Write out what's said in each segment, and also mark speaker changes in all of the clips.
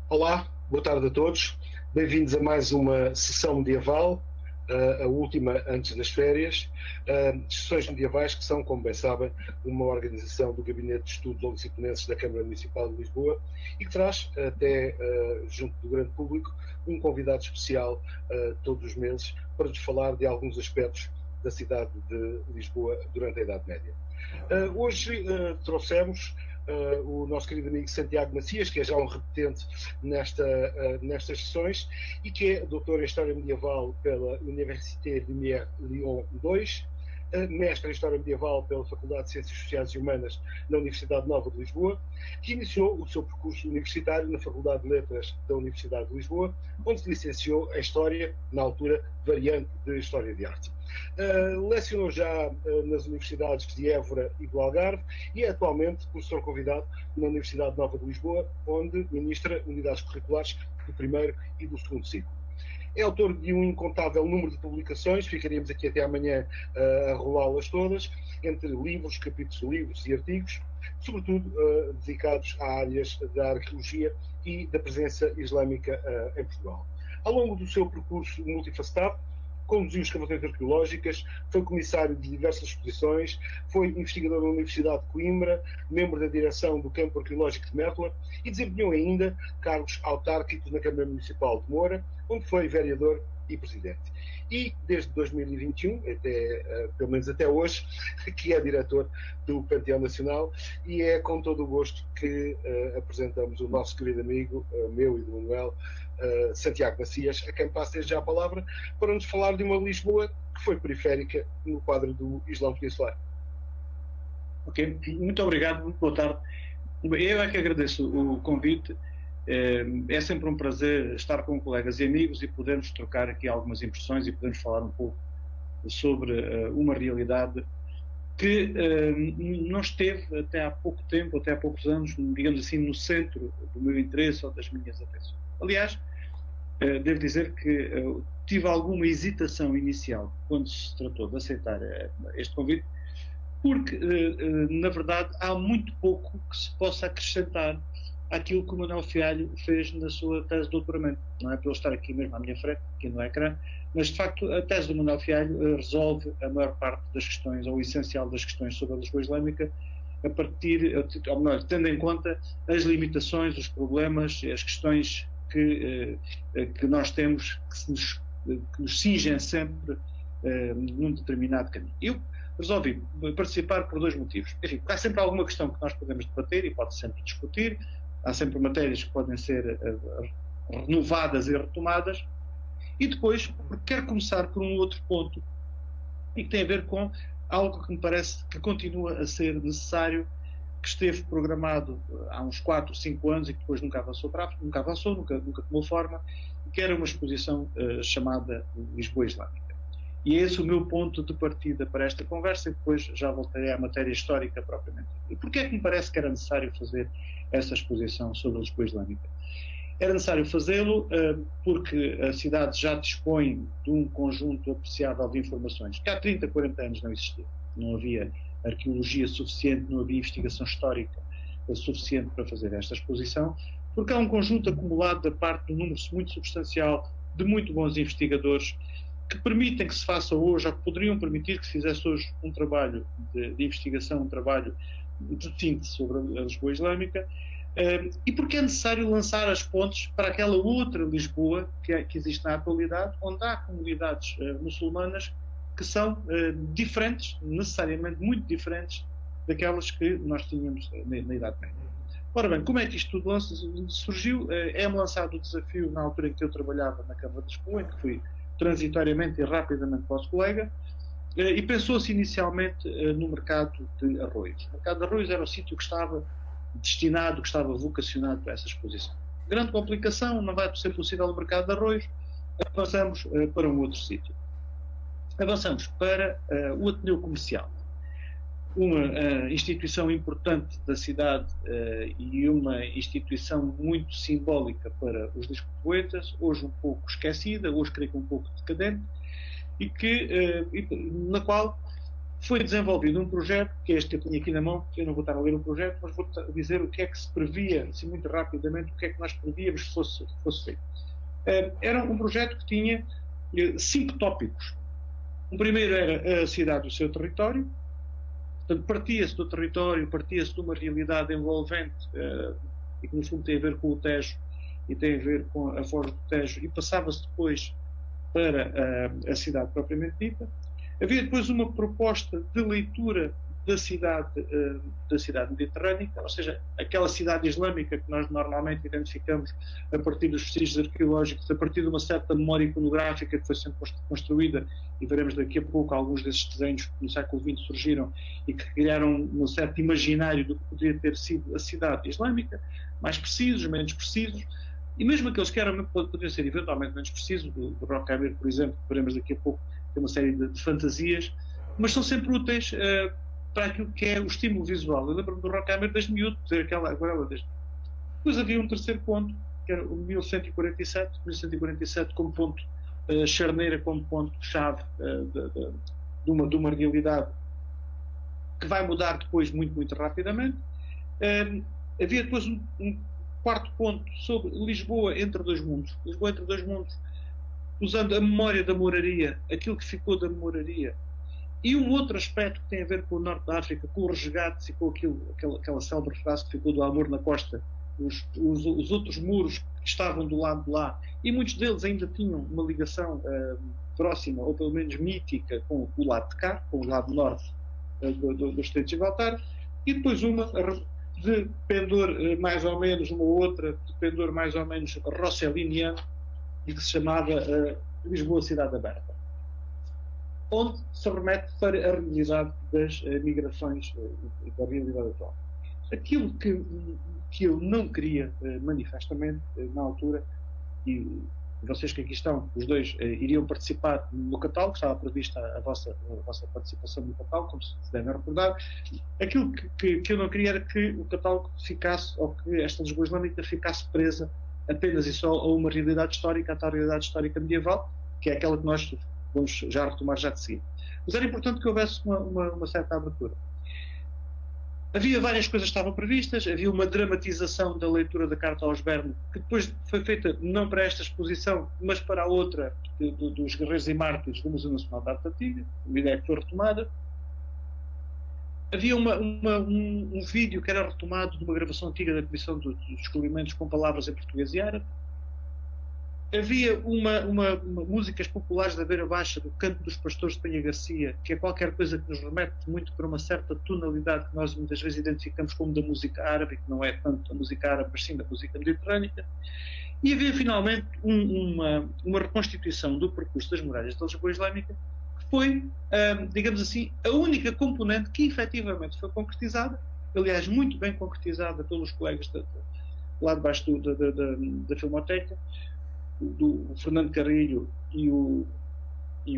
Speaker 1: Olá, boa tarde a todos. Bem-vindos a mais uma sessão medieval, a última antes das férias. Sessões medievais que são, como bem sabem, uma organização do Gabinete de Estudos Lusitânenses da Câmara Municipal de Lisboa e que traz até junto do grande público um convidado especial todos os meses para nos falar de alguns aspectos da cidade de Lisboa durante a Idade Média. Hoje trouxemos o nosso querido amigo Santiago Macias, que é já um repetente nestas sessões e que é doutor em História Medieval pela Université Lumière Lyon 2, mestre em História Medieval pela Faculdade de Ciências Sociais e Humanas na Universidade Nova de Lisboa, que iniciou o seu percurso universitário na Faculdade de Letras da Universidade de Lisboa, onde se licenciou em História, na altura variante de História de Arte. Lecionou já nas universidades de Évora e do Algarve e é atualmente professor convidado na Universidade Nova de Lisboa, onde ministra unidades curriculares do primeiro e do segundo ciclo. É autor de um incontável número de publicações, ficaríamos aqui até amanhã a rolá-las todas, entre livros, capítulos de livros e artigos, sobretudo dedicados a áreas da arqueologia e da presença islâmica em Portugal. Ao longo do seu percurso multifacetado, conduziu escavações arqueológicas, foi comissário de diversas exposições, foi investigador da Universidade de Coimbra, membro da direção do Campo Arqueológico de Mértola e desempenhou ainda cargos autárquicos na Câmara Municipal de Moura, onde foi vereador e presidente. E desde 2021, pelo menos até hoje, que é diretor do Panteão Nacional, e é com todo o gosto que apresentamos o nosso querido amigo, meu e do Manuel, Santiago Macias, a quem passo desde já a palavra, para nos falar de uma Lisboa que foi periférica no quadro do Islão Peninsular.
Speaker 2: Ok, muito obrigado, muito boa tarde. Eu é que agradeço o convite. É sempre um prazer estar com colegas e amigos e podermos trocar aqui algumas impressões e podermos falar um pouco sobre uma realidade que não esteve até há pouco tempo, até há poucos anos, digamos assim, no centro do meu interesse ou das minhas atenções. Aliás, devo dizer que tive alguma hesitação inicial quando se tratou de aceitar este convite, porque, na verdade, há muito pouco que se possa acrescentar àquilo que o Manuel Fialho fez na sua tese de doutoramento. Não é para eu estar aqui mesmo à minha frente, aqui no ecrã, mas, de facto, a tese do Manuel Fialho resolve a maior parte das questões, ou o essencial das questões sobre a Lisboa Islâmica, a partir, ou melhor, tendo em conta as limitações, os problemas, as questões que nós temos, que nos cingem sempre num determinado caminho. Eu resolvi participar por dois motivos. Enfim, há sempre alguma questão que nós podemos debater e pode sempre discutir, há sempre matérias que podem ser renovadas e retomadas, e depois, porque quero começar por um outro ponto, e que tem a ver com algo que me parece que continua a ser necessário, que esteve programado há uns 4, 5 anos e que depois nunca nunca tomou forma, que era uma exposição chamada Lisboa Islâmica. E é esse o meu ponto de partida para esta conversa e depois já voltarei à matéria histórica propriamente. E porquê é que me parece que era necessário fazer essa exposição sobre a Lisboa Islâmica? Era necessário fazê-lo porque a cidade já dispõe de um conjunto apreciável de informações que há 30, 40 anos não existia. Não havia arqueologia suficiente, não havia investigação histórica suficiente para fazer esta exposição, porque há um conjunto acumulado da parte de um número muito substancial de muito bons investigadores que permitem que se faça hoje, ou que poderiam permitir que se fizesse hoje um trabalho de investigação, um trabalho de síntese sobre a Lisboa Islâmica, e porque é necessário lançar as pontes para aquela outra Lisboa que existe na atualidade, onde há comunidades muçulmanas que são diferentes, necessariamente muito diferentes, daquelas que nós tínhamos na Idade Média. Ora bem, como é que isto tudo surgiu? É-me lançado o desafio na altura em que eu trabalhava na Câmara de Lisboa, em que fui transitoriamente e rapidamente vosso colega, e pensou-se inicialmente no mercado de arroios. O mercado de arroios era o sítio que estava destinado, que estava vocacionado para essa exposição. Grande complicação, não vai ser possível o mercado de arroios, avançamos para um outro sítio. Avançamos para o Ateneu Comercial, uma instituição importante da cidade e uma instituição muito simbólica para os lisboetas, hoje um pouco esquecida, hoje creio que um pouco decadente, e na qual foi desenvolvido um projeto, que é este que eu tenho aqui na mão. Eu não vou estar a ler o projeto, mas vou dizer o que é que se previa, assim, muito rapidamente, o que é que nós prevíamos que fosse feito. Era um projeto que tinha 5 tópicos. O primeiro era a cidade do seu território. Portanto, partia-se do território, partia-se de uma realidade envolvente, e que no fundo tem a ver com o Tejo e tem a ver com a Foz do Tejo, e passava-se depois para a cidade propriamente dita. Havia depois uma proposta de leitura da cidade mediterrânica, ou seja, aquela cidade islâmica que nós normalmente identificamos a partir dos vestígios arqueológicos, a partir de uma certa memória iconográfica que foi sendo construída, e veremos daqui a pouco alguns desses desenhos que no século XX surgiram e que criaram um certo imaginário do que poderia ter sido a cidade islâmica, mais precisos, menos precisos, e mesmo aqueles que poderiam ser eventualmente menos precisos, do Rockamere, por exemplo, que veremos daqui a pouco, tem uma série de fantasias, mas são sempre úteis para aquilo que é o estímulo visual. Eu lembro-me do Rockamere desde miúdo, dizer aquela aquarela desde. Depois havia um terceiro ponto, que era o 1147 como ponto charneira, como ponto-chave de uma realidade que vai mudar depois muito rapidamente. Havia depois um quarto ponto sobre Lisboa entre dois mundos. Lisboa entre dois mundos, usando a memória da moraria, aquilo que ficou da moraria, e um outro aspecto que tem a ver com o norte da África, com o resgate, ficou aquela célebre frase que ficou do amor na costa, os outros muros que estavam do lado de lá, e muitos deles ainda tinham uma ligação próxima, ou pelo menos mítica, com o lado de cá, com o lado norte do Estreito de Gibraltar, e depois uma de pendor mais ou menos, uma outra de pendor mais ou menos rosseliniano, e que se chamava Lisboa Cidade Aberta, onde se remete para a realidade das migrações, da realidade atual. Aquilo que eu não queria manifestamente na altura, e vocês que aqui estão, os dois, iriam participar no catálogo, estava prevista a vossa participação no catálogo, como se devem recordar. Aquilo que eu não queria era que o catálogo ficasse, ou que esta Lisboa Islâmica ficasse presa apenas e só a uma realidade histórica, a tal realidade histórica medieval, que é aquela que nós vamos já retomar já de seguida. Mas era importante que houvesse uma certa abertura. Havia várias coisas que estavam previstas, havia uma dramatização da leitura da carta aos Verne, que depois foi feita não para esta exposição, mas para a outra dos Guerreiros e Mártires do Museu Nacional de Arte Antiga, uma ideia que foi retomada. Havia um vídeo que era retomado de uma gravação antiga da Comissão dos Descobrimentos com palavras em português e árabe. Havia músicas populares da Beira Baixa, do Canto dos Pastores de Penha Garcia, que é qualquer coisa que nos remete muito para uma certa tonalidade que nós muitas vezes identificamos como da música árabe, que não é tanto a música árabe, mas sim da música mediterrânica. E havia finalmente uma reconstituição do percurso das muralhas da Lisboa Islâmica, que foi, digamos assim, a única componente que efetivamente foi concretizada, aliás, muito bem concretizada pelos colegas lá de baixo da Filmoteca, do Fernando Carrilho e o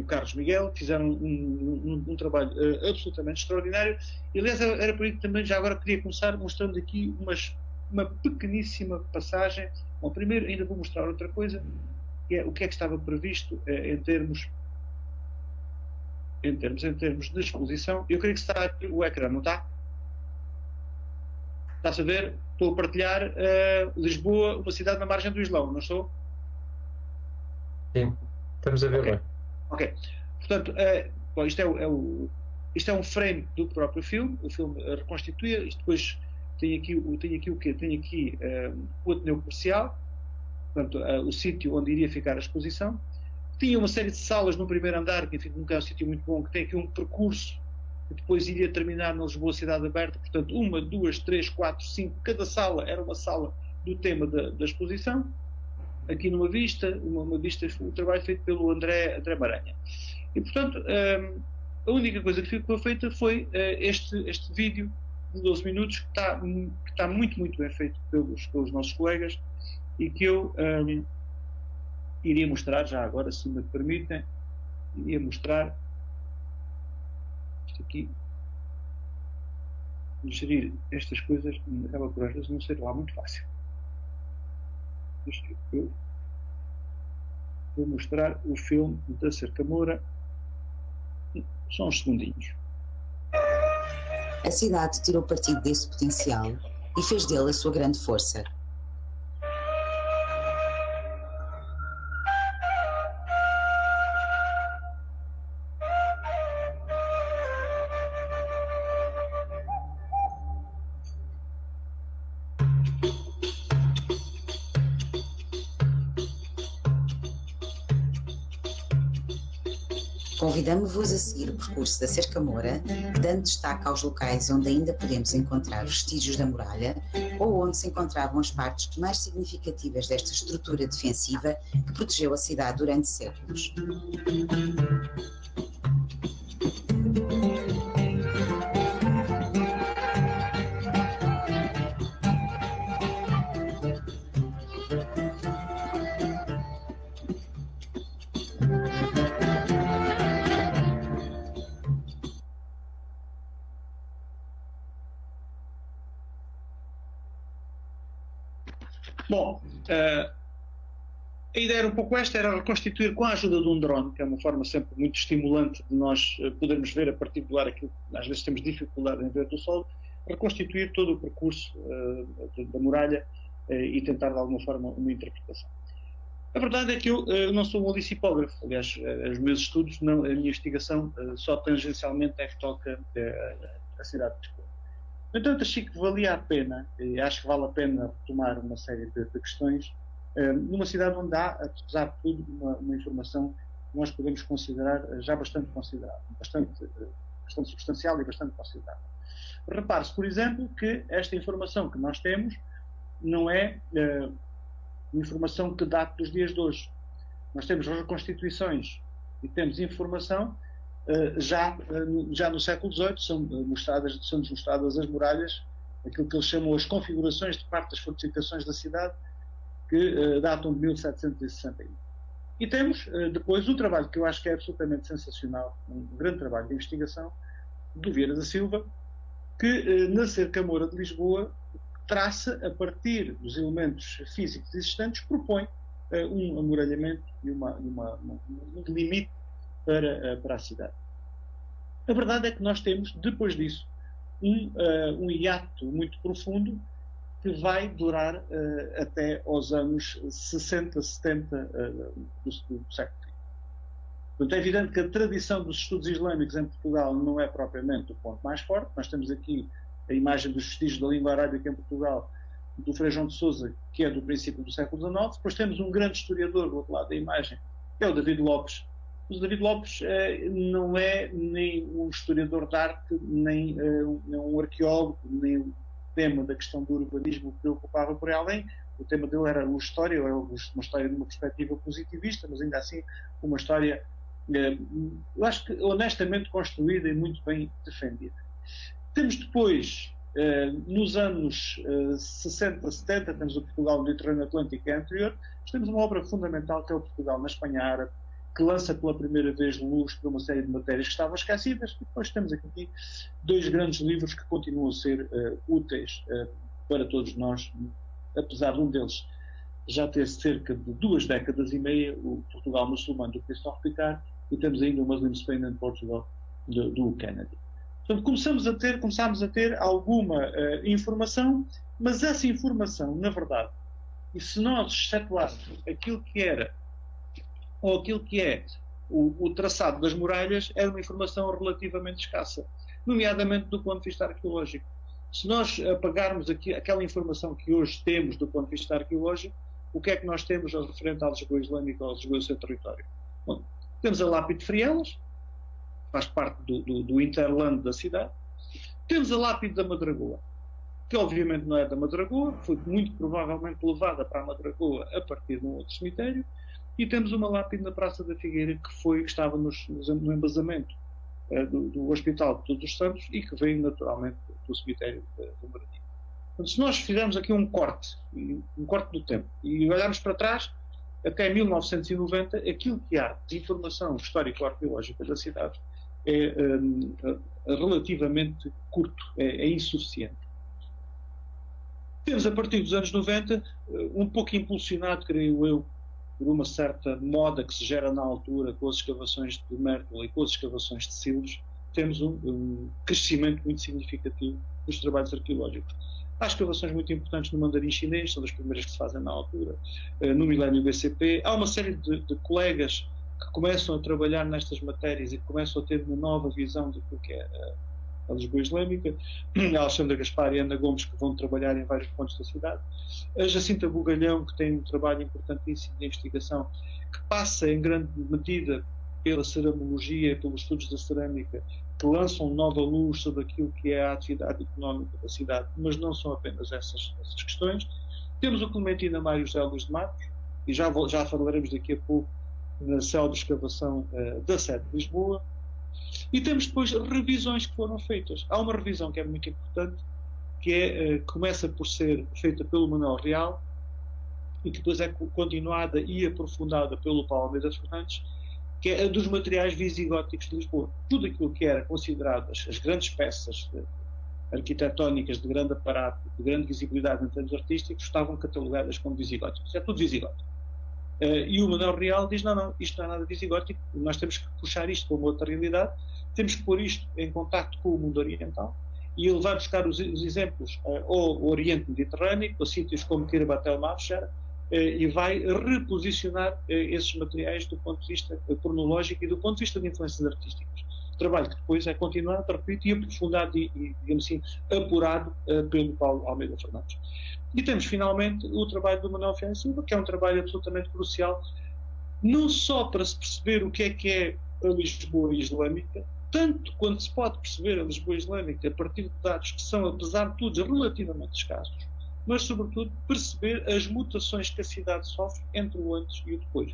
Speaker 2: Carlos Miguel, que fizeram um trabalho absolutamente extraordinário. E, aliás, era por isso que também já agora queria começar mostrando aqui uma pequeníssima passagem. Bom, primeiro ainda vou mostrar outra coisa, que é o que estava previsto em termos de exposição. Eu creio que está aqui o ecrã, não está? Está-se a ver? Estou a partilhar Lisboa, uma cidade na margem do Islão, não estou?
Speaker 3: Sim, estamos a ver bem.
Speaker 2: Ok. Portanto, bom, isto é um frame do próprio filme. O filme reconstituía. Isto depois tem aqui o quê? Tem aqui o Ateneu Comercial, portanto, o sítio onde iria ficar a exposição. Tinha uma série de salas no primeiro andar, que enfim, nunca é um sítio muito bom, que tem aqui um percurso que depois iria terminar na Lisboa Cidade Aberta. Portanto, 1, 2, 3, 4, 5, cada sala era uma sala do tema da exposição. Aqui numa vista, um trabalho feito pelo André Maranha. E, portanto, a única coisa que ficou feita foi este vídeo de 12 minutos, que está muito bem feito pelos nossos colegas, e que eu iria mostrar, já agora, se me permitem, iria mostrar isto aqui. Gerir estas coisas acaba por às vezes não ser lá muito fácil. Eu vou mostrar o filme da Cerca Moura, só uns segundinhos.
Speaker 4: A cidade tirou partido desse potencial e fez dele a sua grande força. Convidamos-vos a seguir o percurso da Cerca Moura, dando destaque aos locais onde ainda podemos encontrar vestígios da muralha ou onde se encontravam as partes mais significativas desta estrutura defensiva que protegeu a cidade durante séculos.
Speaker 2: Bom, a ideia era um pouco esta, era reconstituir com a ajuda de um drone, que é uma forma sempre muito estimulante de nós podermos ver a partir do ar aquilo que às vezes temos dificuldade em ver do solo, reconstituir todo o percurso da muralha e tentar de alguma forma uma interpretação. A verdade é que eu não sou um licipógrafo, aliás, os meus estudos, a minha investigação só tangencialmente é que toca a cidade de Lisboa. No entanto, achei que valia a pena, e acho que vale a pena retomar uma série de questões, numa cidade onde há, apesar de tudo, uma informação que nós podemos considerar já bastante considerável, bastante substancial e bastante considerável. Repare-se, por exemplo, que esta informação que nós temos não é informação que date dos dias de hoje. Nós temos reconstituições e temos informação já no século XVIII, são-nos mostradas as muralhas, aquilo que eles chamam as configurações de parte das fortificações da cidade, que datam de 1761. E temos depois o trabalho que eu acho que é absolutamente sensacional, um grande trabalho de investigação, do Vieira da Silva, que na Cerca Moura de Lisboa traça, a partir dos elementos físicos existentes, propõe um amuralhamento e um limite para a cidade. A verdade é que nós temos, depois disso, um hiato muito profundo que vai durar até aos anos 60, 70 do século XX. Portanto, é evidente que a tradição dos estudos islâmicos em Portugal não é propriamente o ponto mais forte. Nós temos aqui a imagem dos vestígios da língua arábica em Portugal, do Frei João de Sousa, que é do princípio do século XIX. Depois temos um grande historiador do outro lado da imagem, que é o David Lopes. O David Lopes não é nem um historiador de arte, nem um arqueólogo, nem o tema da questão do urbanismo que preocupava por aí além. O tema dele era uma história de uma perspectiva positivista, mas ainda assim uma história, eu acho que honestamente construída e muito bem defendida. Temos depois, nos anos 60, 70, temos o Portugal Mediterrâneo Atlântico anterior, temos uma obra fundamental que é o Portugal na Espanha Árabe, que lança pela primeira vez luz para uma série de matérias que estavam esquecidas, e depois temos aqui dois grandes livros que continuam a ser úteis para todos nós, apesar de um deles já ter cerca de 2 décadas e meia, o Portugal Muçulmano do Christophe Picard, e temos ainda o Muslim Spain and Portugal do Kennedy. Portanto, começámos a ter alguma informação, mas essa informação, na verdade, e se nós excetuarmos aquilo que era ou aquilo que é o traçado das muralhas, era uma informação relativamente escassa, nomeadamente do ponto de vista arqueológico. Se nós apagarmos aquela informação que hoje temos do ponto de vista arqueológico, o que é que nós temos referente à Lisboa Islâmica ou à Lisboa do seu território? Bom, temos a lápide de Frielas, faz parte do interland da cidade. Temos a lápide da Madragoa, que obviamente não é da Madragoa, foi muito provavelmente levada para a Madragoa a partir de um outro cemitério. E temos uma lápide na Praça da Figueira que estava no embasamento do Hospital de Todos os Santos e que veio naturalmente do cemitério do Maravilha. Portanto, se nós fizermos aqui um corte do tempo e olharmos para trás, até 1990, aquilo que há de informação histórico-arqueológica da cidade é relativamente curto, é insuficiente. Temos, a partir dos anos 90, um pouco impulsionado, creio eu, por uma certa moda que se gera na altura com as escavações de Mértola e com as escavações de Silos, temos um crescimento muito significativo dos trabalhos arqueológicos. Há escavações muito importantes no mandarim chinês, são das primeiras que se fazem na altura, no milénio BCP. Há uma série de colegas que começam a trabalhar nestas matérias e que começam a ter uma nova visão daquilo que é a Lisboa Islâmica. A Alexandra Gaspar e Ana Gomes, que vão trabalhar em vários pontos da cidade. A Jacinta Bugalhão, que tem um trabalho importantíssimo de investigação, que passa em grande medida pela ceramologia, pelos estudos da cerâmica, que lançam nova luz sobre aquilo que é a atividade económica da cidade, mas não são apenas essas questões. Temos o Clementina Mário José Luís de Matos, e já falaremos daqui a pouco na célula de escavação da sede de Lisboa. E temos depois revisões que foram feitas. Há uma revisão que é muito importante, que começa por ser feita pelo Manuel Real e que depois é continuada e aprofundada pelo Paulo Almeida Fernandes, que é a dos materiais visigóticos de Lisboa. Tudo aquilo que era considerado as grandes peças arquitetónicas de grande aparato, de grande visibilidade em termos artísticos, estavam catalogadas como visigóticos. É tudo visigótico. E o Manuel Real diz, não, isto não é nada visigótico, nós temos que puxar isto para uma outra realidade, temos que pôr isto em contacto com o mundo oriental, e ele vai buscar os exemplos ao Oriente Mediterrâneo, a sítios como Kirbat el-Mafshar, e vai reposicionar esses materiais do ponto de vista cronológico e do ponto de vista de influências artísticas. Trabalho que depois é continuado, repito, e aprofundado e digamos assim, apurado pelo Paulo Almeida Fernandes. E temos, finalmente, o trabalho do Manuel Ferreira Silva, que é um trabalho absolutamente crucial, não só para se perceber o que é a Lisboa Islâmica, tanto quanto se pode perceber a Lisboa Islâmica a partir de dados que são, apesar de tudo, relativamente escassos, mas, sobretudo, perceber as mutações que a cidade sofre entre o antes e o depois.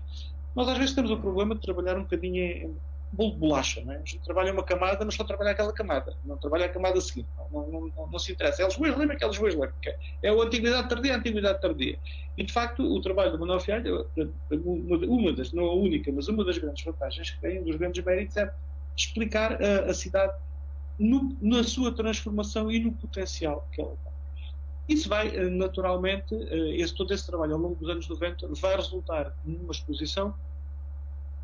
Speaker 2: Nós, às vezes, temos o problema de trabalhar um bocadinho em bolo de bolacha, não é? A gente trabalha uma camada, mas só trabalha aquela camada, não trabalha a camada seguinte, não se interessa. É Lisboa Islâmica, é Lisboa Islâmica. É a Antiguidade Tardia, a Antiguidade Tardia. E, de facto, o trabalho do Manuel Fialho, não a única, mas uma das grandes vantagens que tem, um dos grandes méritos, é explicar a cidade na sua transformação e no potencial que ela tem. Isso vai, naturalmente, todo esse trabalho ao longo dos anos 90 vai resultar numa exposição,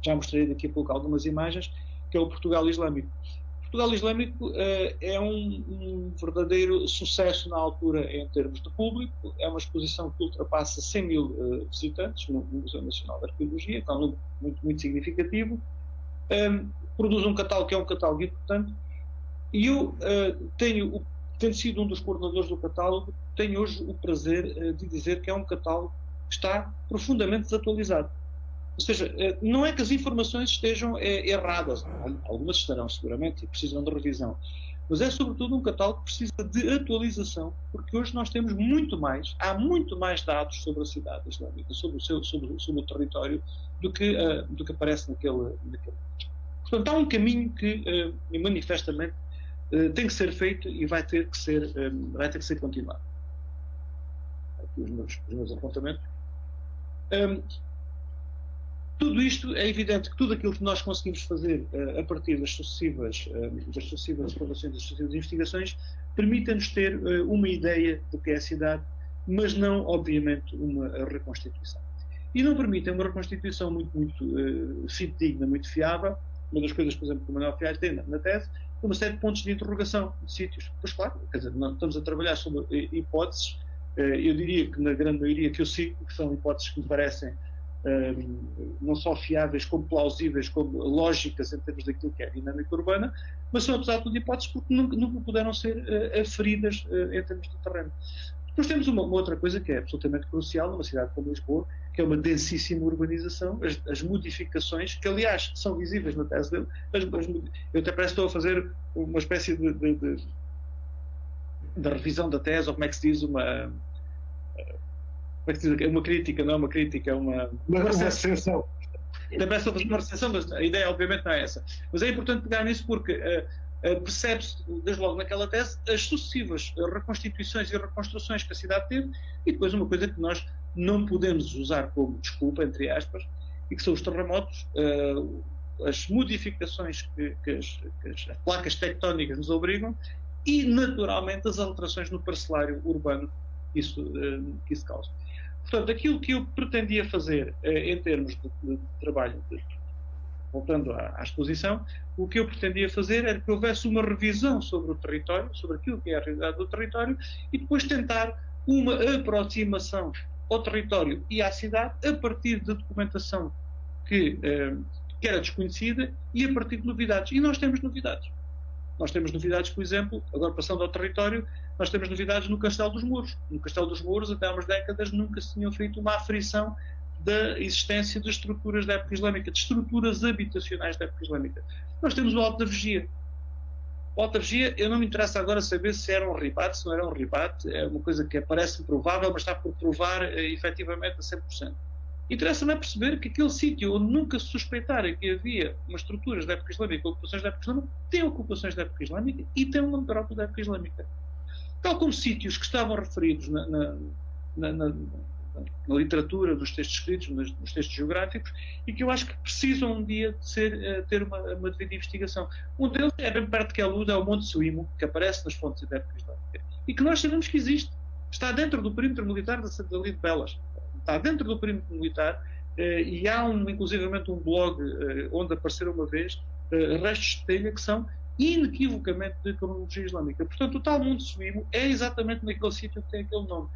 Speaker 2: já mostrei daqui a pouco algumas imagens, que é o Portugal Islâmico. Portugal Islâmico é um verdadeiro sucesso na altura em termos de público, é uma exposição que ultrapassa 100 mil visitantes no Museu Nacional de Arqueologia, então é um número muito significativo, produz um catálogo que é um catálogo importante, e eu tendo sido um dos coordenadores do catálogo, tenho hoje o prazer de dizer que é um catálogo que está profundamente desatualizado. Ou seja, não é que as informações estejam erradas, algumas estarão seguramente e precisam de revisão, mas é sobretudo um catálogo que precisa de atualização, porque hoje nós temos há muito mais dados sobre a cidade islâmica, sobre o território, do que aparece naquele. Portanto, há um caminho que manifestamente tem que ser feito e vai ter que ser continuado. Aqui os meus apontamentos. Tudo isto é evidente que tudo aquilo que nós conseguimos fazer a partir das sucessivas escavações, das sucessivas investigações, permite-nos ter uma ideia do que é a cidade, mas não, obviamente, uma reconstituição. E não permitem uma reconstituição muito fidedigna, muito fiável. Uma das coisas, por exemplo, que o Manuel Fialho tem na tese, uma série de pontos de interrogação de sítios. Pois claro, quer dizer, nós estamos a trabalhar sobre hipóteses, eu diria que na grande maioria que eu sigo, que são hipóteses que me parecem não só fiáveis, como plausíveis, como lógicas em termos daquilo que é a dinâmica urbana, mas são, apesar de tudo, hipóteses porque nunca puderam ser aferidas em termos de terreno. Depois temos uma outra coisa que é absolutamente crucial numa cidade como Lisboa, que é uma densíssima urbanização, as modificações, que aliás são visíveis na tese dele. Eu até parece que estou a fazer uma espécie de revisão da tese, ou como é que se diz, uma crítica, não é uma crítica, é uma
Speaker 1: recensão.
Speaker 2: Também parece que estou a fazer uma recensão, mas a ideia obviamente não é essa. Mas é importante pegar nisso porque percebe-se, desde logo naquela tese, as sucessivas reconstituições e reconstruções que a cidade teve, e depois uma coisa que nós não podemos usar como desculpa, entre aspas, e que são os terremotos, as modificações que as placas tectónicas nos obrigam, e naturalmente as alterações no parcelário urbano que isso causa. Portanto, aquilo que eu pretendia fazer em termos de trabalho voltando à exposição, o que eu pretendia fazer era que houvesse uma revisão sobre o território, sobre aquilo que é a realidade do território, e depois tentar uma aproximação ao território e à cidade a partir de documentação que era desconhecida e a partir de novidades. E nós temos novidades. Nós temos novidades, por exemplo, agora passando ao território, nós temos novidades no Castelo dos Mouros. No Castelo dos Mouros, até há umas décadas, nunca se tinha feito uma aferição da existência de estruturas da época islâmica, de estruturas habitacionais da época islâmica. Nós temos o Alto da Vigia. O Alto da Vigia, eu não me interessa agora saber se era um ribate, se não era um ribate, é uma coisa que parece provável, mas está por provar efetivamente a 100%. Interessa-me perceber que aquele sítio onde nunca se suspeitara que havia umas estruturas da época islâmica, ocupações da época islâmica, tem ocupações da época islâmica e tem uma metrópole da época islâmica. Tal como sítios que estavam referidos na literatura, nos textos escritos, nos textos geográficos, e que eu acho que precisam um dia de ter uma devida investigação. Um deles é bem perto de Queluz, é o Monte Suimo, que aparece nas fontes da época islâmica, e que nós sabemos que existe. Está dentro do perímetro militar da Cidade de Belas. Está dentro do perímetro militar, e há inclusivamente um blog onde apareceram uma vez restos de telha que são inequivocamente de cronologia islâmica. Portanto, o tal Monte Suimo é exatamente naquele sítio que tem aquele nome.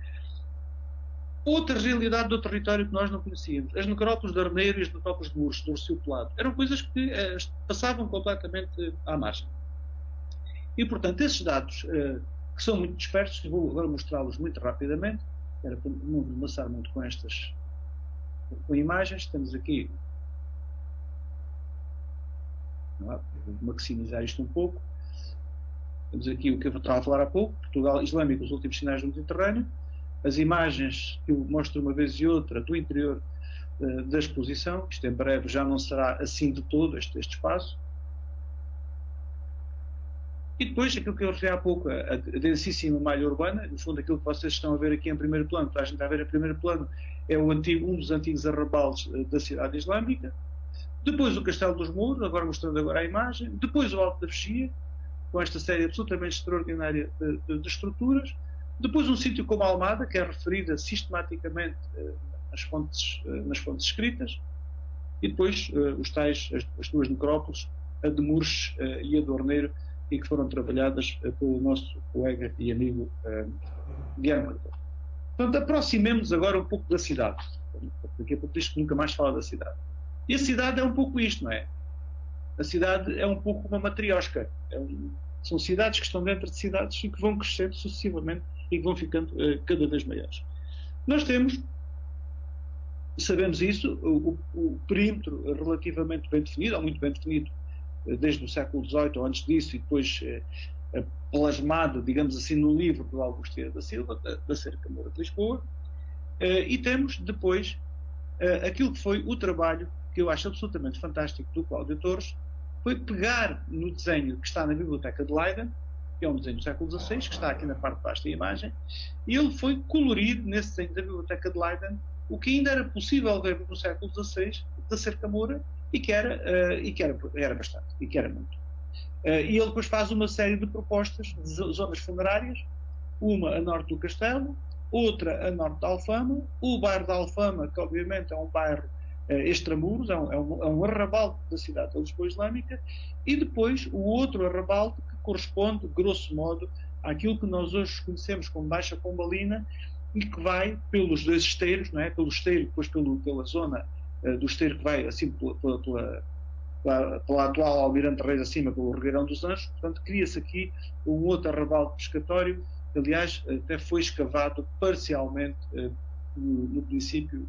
Speaker 2: Outra realidade do território que nós não conhecíamos, as necrópoles de Arneiro e as necrópoles de Mouros, do Rocio Pelado, eram coisas que passavam completamente à margem. E, portanto, esses dados, que são muito dispersos, vou agora mostrá-los muito rapidamente, era para não me amassar muito com imagens. Temos aqui, vou maximizar isto um pouco, temos aqui o que eu estava a falar há pouco, Portugal Islâmico, os últimos sinais do Mediterrâneo, as imagens que eu mostro uma vez e outra do interior da exposição, isto em breve já não será assim de todo este espaço. E depois, aquilo que eu referi há pouco, a densíssima malha urbana, no fundo aquilo que vocês estão a ver aqui em primeiro plano, a gente está a ver em primeiro plano, é um dos antigos arrabaldes da cidade islâmica. Depois o Castelo dos Mouros, agora mostrando agora a imagem. Depois o Alto da Vigia, com esta série absolutamente extraordinária de estruturas. Depois um sítio como a Almada, que é referida sistematicamente nas fontes escritas. E depois as duas necrópoles, a de Mouros e a de Arneiro, e que foram trabalhadas pelo nosso colega e amigo Guilherme Cardoso. Portanto, aproximemos agora um pouco da cidade. Daqui a pouco diz que nunca mais fala da cidade. E a cidade é um pouco isto, não é? A cidade é um pouco uma matriosca. São cidades que estão dentro de cidades e que vão crescendo sucessivamente e que vão ficando cada vez maiores. Nós temos, sabemos isso, o perímetro relativamente bem definido, ou muito bem definido, desde o século XVIII ou antes disso, e depois plasmado, digamos assim, no livro do Augusto Vieira da Silva, da Cerca Moura de Lisboa, e temos depois aquilo que foi o trabalho que eu acho absolutamente fantástico do Cláudio Torres, foi pegar no desenho que está na Biblioteca de Leiden, que é um desenho do século XVI, que está aqui na parte de baixo da imagem, e ele foi colorir nesse desenho da Biblioteca de Leiden o que ainda era possível ver no século XVI da Cerca Moura, e que era bastante, e que era muito. E ele depois faz uma série de propostas de zonas funerárias, uma a norte do Castelo, outra a norte da Alfama, o bairro da Alfama, que obviamente é um bairro extramuros, é um arrabalde da cidade da Lisboa Islâmica, e depois o outro arrabalde que corresponde, grosso modo, àquilo que nós hoje conhecemos como Baixa Pombalina, e que vai pelos dois esteiros, não é? Pelo esteiro, depois pela zona do esteiro que vai assim pela atual Almirante Reis acima, pelo Regueirão dos Anjos. Portanto, cria-se aqui um outro arrabalde pescatório, que aliás até foi escavado parcialmente no princípio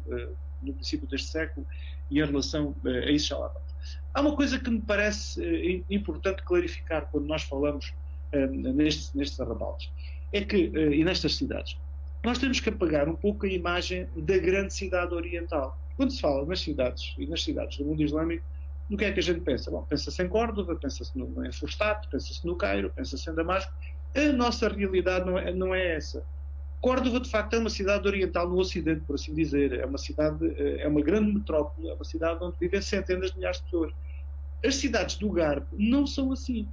Speaker 2: deste século, e em relação a isso já lá vamos. Há uma coisa que me parece importante clarificar quando nós falamos nestes arrabaldes, é que, e nestas cidades, nós temos que apagar um pouco a imagem da grande cidade oriental. Quando se fala nas cidades do mundo islâmico, no que é que a gente pensa? Bom, pensa-se em Córdoba, pensa-se em Fustat, pensa-se no Cairo, pensa-se em Damasco. A nossa realidade não é essa. Córdoba, de facto, é uma cidade oriental no Ocidente, por assim dizer. É uma grande metrópole, é uma cidade onde vivem centenas de milhares de pessoas. As cidades do Garbo não são assim.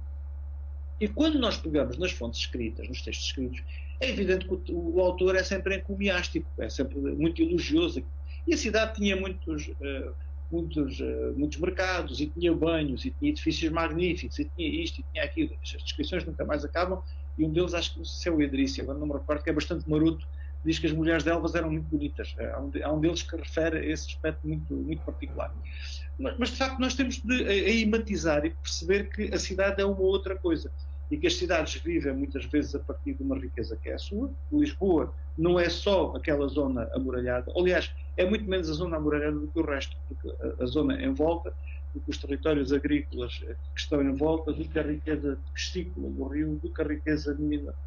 Speaker 2: E quando nós pegamos nas fontes escritas, nos textos escritos, é evidente que o autor é sempre encomiástico, é sempre muito elogioso. E a cidade tinha muitos muitos mercados, e tinha banhos, e tinha edifícios magníficos, e tinha isto, e tinha aquilo. As descrições nunca mais acabam, e um deles, acho que não sei se é o Edrício, agora não me recordo, que é bastante maroto, diz que as mulheres de Elvas eram muito bonitas. Há um deles que refere a esse aspecto muito, muito particular. Mas, de facto, nós temos de matizar e perceber que a cidade é uma outra coisa, e que as cidades vivem muitas vezes a partir de uma riqueza que é a sua. Lisboa não é só aquela zona amuralhada, aliás, é muito menos a zona amuralhada do que o resto, porque a zona em volta, do que os territórios agrícolas que estão em volta, do que a riqueza piscícola do Rio, do que a riqueza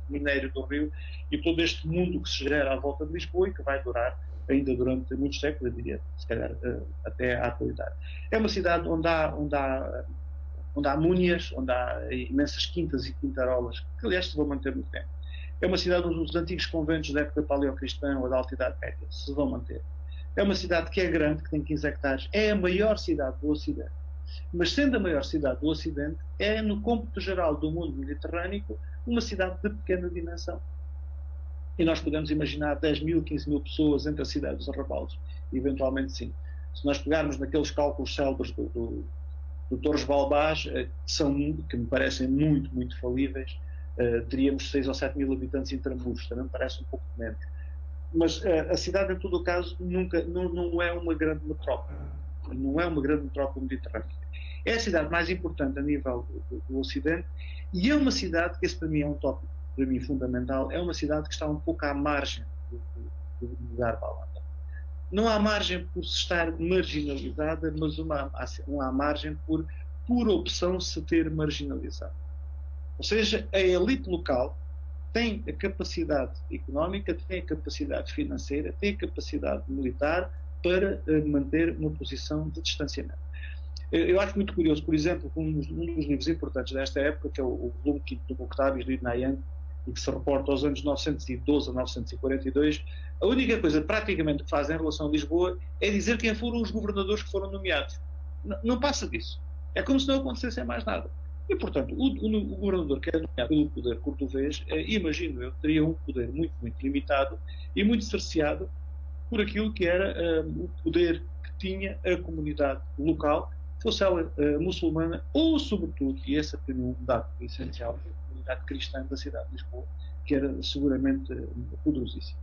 Speaker 2: mineira do Rio, e todo este mundo que se gera à volta de Lisboa e que vai durar ainda durante muitos séculos, eu diria, se calhar até à atualidade. É uma cidade onde há múnias, onde há imensas quintas e quintarolas, que aliás se vão manter muito tempo. É uma cidade onde os antigos conventos da época paleocristã ou da Alta Idade Média se vão manter. É uma cidade que é grande, que tem 15 hectares, é a maior cidade do Ocidente. Mas sendo a maior cidade do Ocidente, é no cômputo geral do mundo mediterrâneo uma cidade de pequena dimensão. E nós podemos imaginar 10 mil, 15 mil pessoas entre a cidade e os arrabaldes. Eventualmente sim. Se nós pegarmos naqueles cálculos célebres do Torres Balbás, que me parecem muito, muito falíveis, teríamos 6 ou 7 mil habitantes intramuros, também me parece um pouco menos. Mas a cidade, em todo o caso, não é uma grande metrópole. Não é uma grande metrópole mediterrânea. É a cidade mais importante a nível do Ocidente, e é uma cidade, que esse para mim é um tópico para mim fundamental, é uma cidade que está um pouco à margem do lugar balada. Não há margem por se estar marginalizada, mas uma margem por opção se ter marginalizado. Ou seja, a elite local tem a capacidade económica, tem a capacidade financeira, tem a capacidade militar para manter uma posição de distanciamento. Eu acho muito curioso, por exemplo, um dos livros importantes desta época, que é o volume 5 do Octavius do Nayang, e que se reporta aos anos 912 a 942, a única coisa praticamente que faz em relação a Lisboa é dizer quem foram os governadores que foram nomeados. Não passa disso. É como se não acontecesse mais nada. E, portanto, o governador que é nomeado pelo poder cordovês, imagino eu, teria um poder muito, muito limitado e muito cerceado por aquilo que era o poder que tinha a comunidade local, fosse ela muçulmana ou, sobretudo, e esse é um dado essencial, a comunidade cristã da cidade de Lisboa, que era seguramente poderosíssima.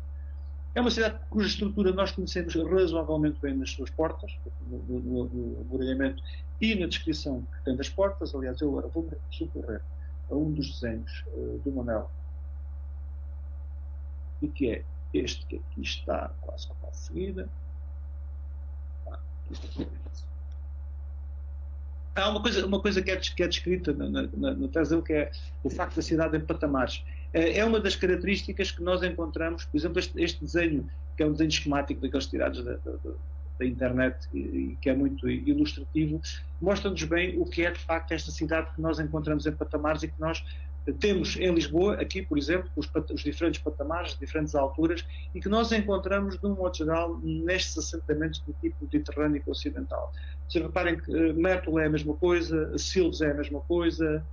Speaker 2: É uma cidade cuja estrutura nós conhecemos razoavelmente bem nas suas portas, no amuralhamento e na descrição que tem das portas. Aliás, eu agora vou socorrer a um dos desenhos do Manuel, e que é este que aqui está, quase a seguida. Há uma coisa que é descrita na tese dele, que é o facto da cidade em patamares. É uma das características que nós encontramos, por exemplo, este desenho, que é um desenho esquemático daqueles tirados da internet e que é muito ilustrativo, mostra-nos bem o que é de facto esta cidade que nós encontramos em patamares e que nós temos em Lisboa, aqui, por exemplo, os diferentes patamares, diferentes alturas, e que nós encontramos, de um modo geral, nestes assentamentos do tipo mediterrâneo ocidental. Vocês reparem que Mértola é a mesma coisa, Silves é a mesma coisa,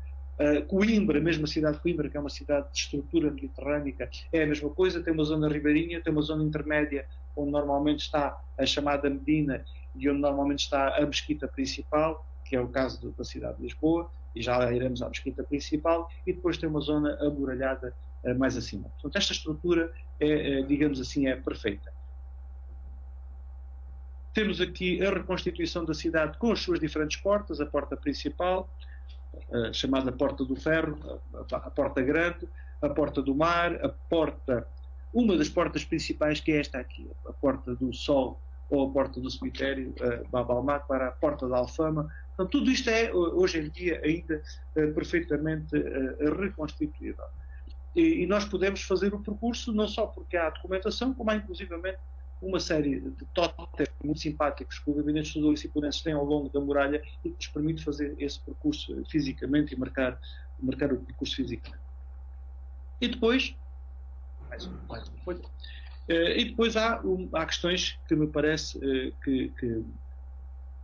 Speaker 2: Coimbra, mesmo a cidade de Coimbra, que é uma cidade de estrutura mediterrânica, é a mesma coisa, tem uma zona ribeirinha, tem uma zona intermédia, onde normalmente está a chamada Medina e onde normalmente está a mesquita principal, que é o caso da cidade de Lisboa, e já iremos à mesquita principal, e depois tem uma zona amuralhada mais acima. Portanto, esta estrutura digamos assim, é perfeita. Temos aqui a reconstituição da cidade com as suas diferentes portas, a porta principal, chamada Porta do Ferro, a Porta Grande, a Porta do Mar, uma das portas principais, que é esta aqui, a Porta do Sol, ou a Porta do Cemitério, Bab al-Maqbara, a Porta da Alfama. Portanto, tudo isto é, hoje em dia, ainda perfeitamente reconstituível. E nós podemos fazer o percurso, não só porque há documentação, como há, inclusivamente, uma série de tótems muito simpáticos que o Gabinete de Estudos Disciplinares tem ao longo da muralha e que nos permite fazer esse percurso fisicamente e marcar o percurso fisicamente. E depois, mais uma folha. E depois há questões que me parece que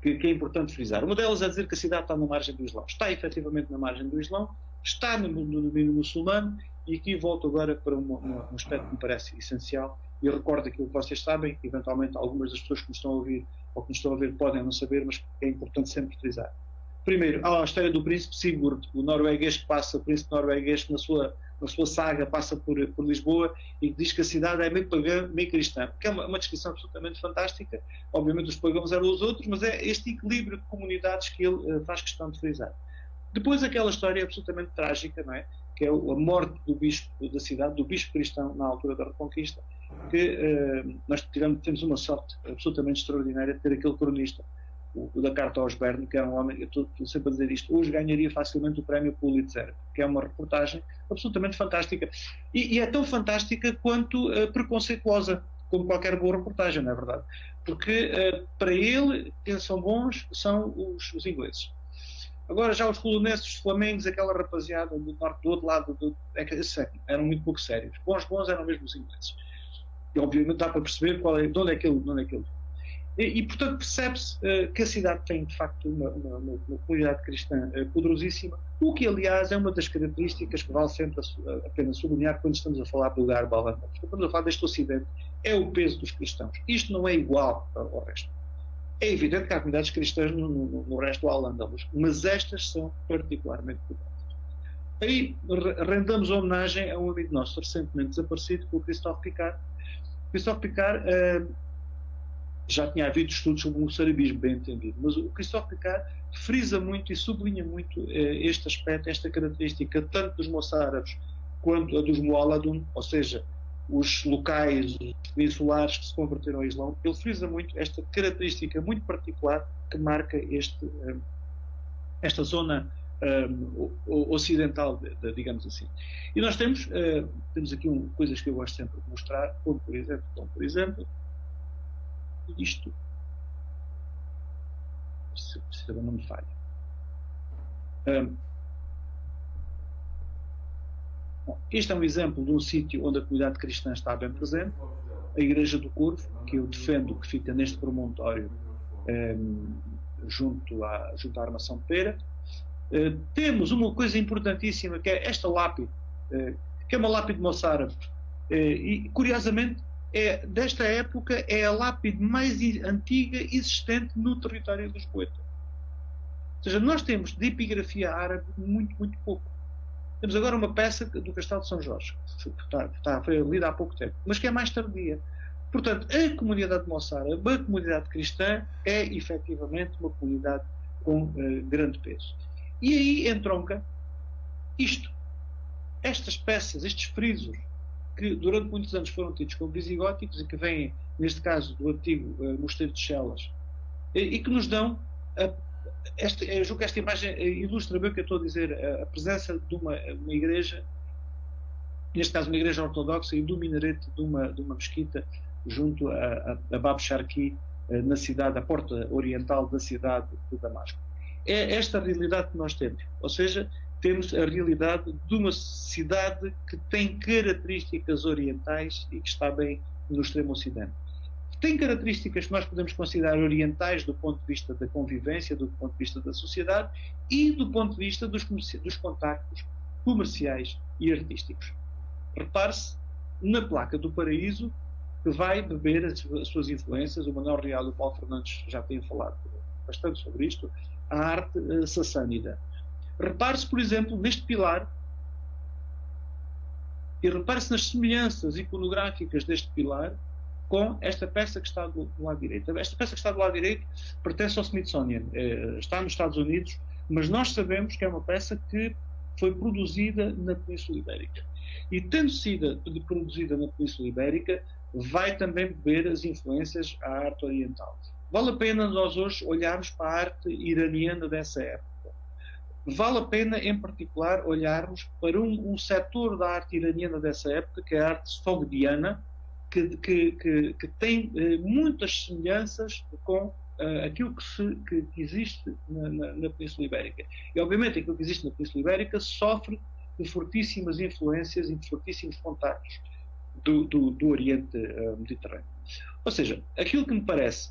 Speaker 2: é importante frisar. Uma delas é dizer que a cidade está na margem do Islão. Está efetivamente na margem do Islão, está no domínio muçulmano, e aqui volto agora para um aspecto que me parece essencial, e recordo aquilo que vocês sabem, eventualmente algumas das pessoas que me estão a ouvir ou que nos estão a ver podem não saber, mas é importante sempre utilizar. Primeiro, há a história do príncipe Sigurd, o norueguês que passa, o príncipe norueguês que na sua saga passa por Lisboa e que diz que a cidade é meio pagã, meio cristã, que é uma descrição absolutamente fantástica. Obviamente os pagãos eram os outros, mas é este equilíbrio de comunidades que ele faz questão de frisar. Depois aquela história absolutamente trágica, não é? Que é a morte do bispo da cidade, do bispo cristão na altura da Reconquista, que nós temos uma sorte absolutamente extraordinária de ter aquele cronista, o da Carta aos Berno, que era um homem, eu estou sempre a dizer isto, hoje ganharia facilmente o prémio Pulitzer, que é uma reportagem absolutamente fantástica. E é tão fantástica quanto preconceituosa, como qualquer boa reportagem, não é verdade? Porque para ele, quem são bons são os ingleses. Agora já os poloneses, os flamengos, aquela rapaziada do norte, do outro lado, eram muito pouco sérios. Bons eram mesmo os ingleses. E obviamente dá para perceber de onde é que ele E portanto percebe-se que a cidade tem de facto uma comunidade cristã poderosíssima, o que aliás é uma das características que vale sempre a pena sublinhar quando estamos a falar do lugar Al-Andalus. Quando estamos a falar deste Ocidente, é o peso dos cristãos. Isto não é igual ao resto. É evidente que há comunidades cristãs no resto do Al-Andalus, mas estas são particularmente poderosas. Aí rendamos homenagem a um amigo nosso recentemente desaparecido, o Christophe Picard. Christophe Picard já tinha havido estudos sobre o moçarabismo, bem entendido, mas o Christophe Picard frisa muito e sublinha muito este aspecto, esta característica, tanto dos moçárabes quanto a dos Mualadun, ou seja, os locais peninsulares que se converteram ao Islão. Ele frisa muito esta característica muito particular que marca esta zona ocidental, digamos assim. E nós temos aqui coisas que eu gosto sempre de mostrar, como por exemplo, isto, se não me falha. Este é um exemplo de um sítio onde a comunidade cristã está bem presente, a Igreja do Corvo, que eu defendo, que fica neste promontório junto à Armação de Pera. Temos uma coisa importantíssima, que é esta lápide, que é uma lápide moçárabe, e curiosamente desta época é a lápide mais antiga existente no território lisboeta. Ou seja, nós temos de epigrafia árabe muito, muito pouco. Temos agora uma peça do Castelo de São Jorge, que foi lida há pouco tempo, mas que é mais tardia. Portanto, a comunidade moçárabe, a comunidade cristã, é efetivamente uma comunidade com grande peso. E aí entronca estas peças, estes frisos, que durante muitos anos foram tidos como visigóticos e que vêm, neste caso, do antigo Mosteiro de Chelas, e que nos dão, eu julgo que esta imagem ilustra bem o que eu estou a dizer, a presença de uma igreja, neste caso uma igreja ortodoxa, e do minarete de uma mesquita junto a Bab Sharqi, na cidade, a porta oriental da cidade de Damasco. É esta a realidade que nós temos, ou seja, temos a realidade de uma cidade que tem características orientais e que está bem no extremo ocidente. Tem características que nós podemos considerar orientais do ponto de vista da convivência, do ponto de vista da sociedade e do ponto de vista dos contactos comerciais e artísticos. Repare-se na placa do Paraíso, que vai beber as suas influências. O Manuel Real e o Paulo Fernandes já têm falado bastante sobre isto, a arte sassânida. Repare-se, por exemplo, neste pilar, e repare-se nas semelhanças iconográficas deste pilar com esta peça que está do lado direito. Esta peça que está do lado direito pertence ao Smithsonian, está nos Estados Unidos, mas nós sabemos que é uma peça que foi produzida na Península Ibérica. E tendo sido produzida na Península Ibérica, vai também beber as influências à arte oriental. Vale a pena nós hoje olharmos para a arte iraniana dessa época. Vale a pena, em particular, olharmos para um setor da arte iraniana dessa época, que é a arte sogdiana, que tem muitas semelhanças com aquilo que existe na Península Ibérica. E, obviamente, aquilo que existe na Península Ibérica sofre de fortíssimas influências e de fortíssimos contactos do Oriente Mediterrâneo. Ou seja, aquilo que me parece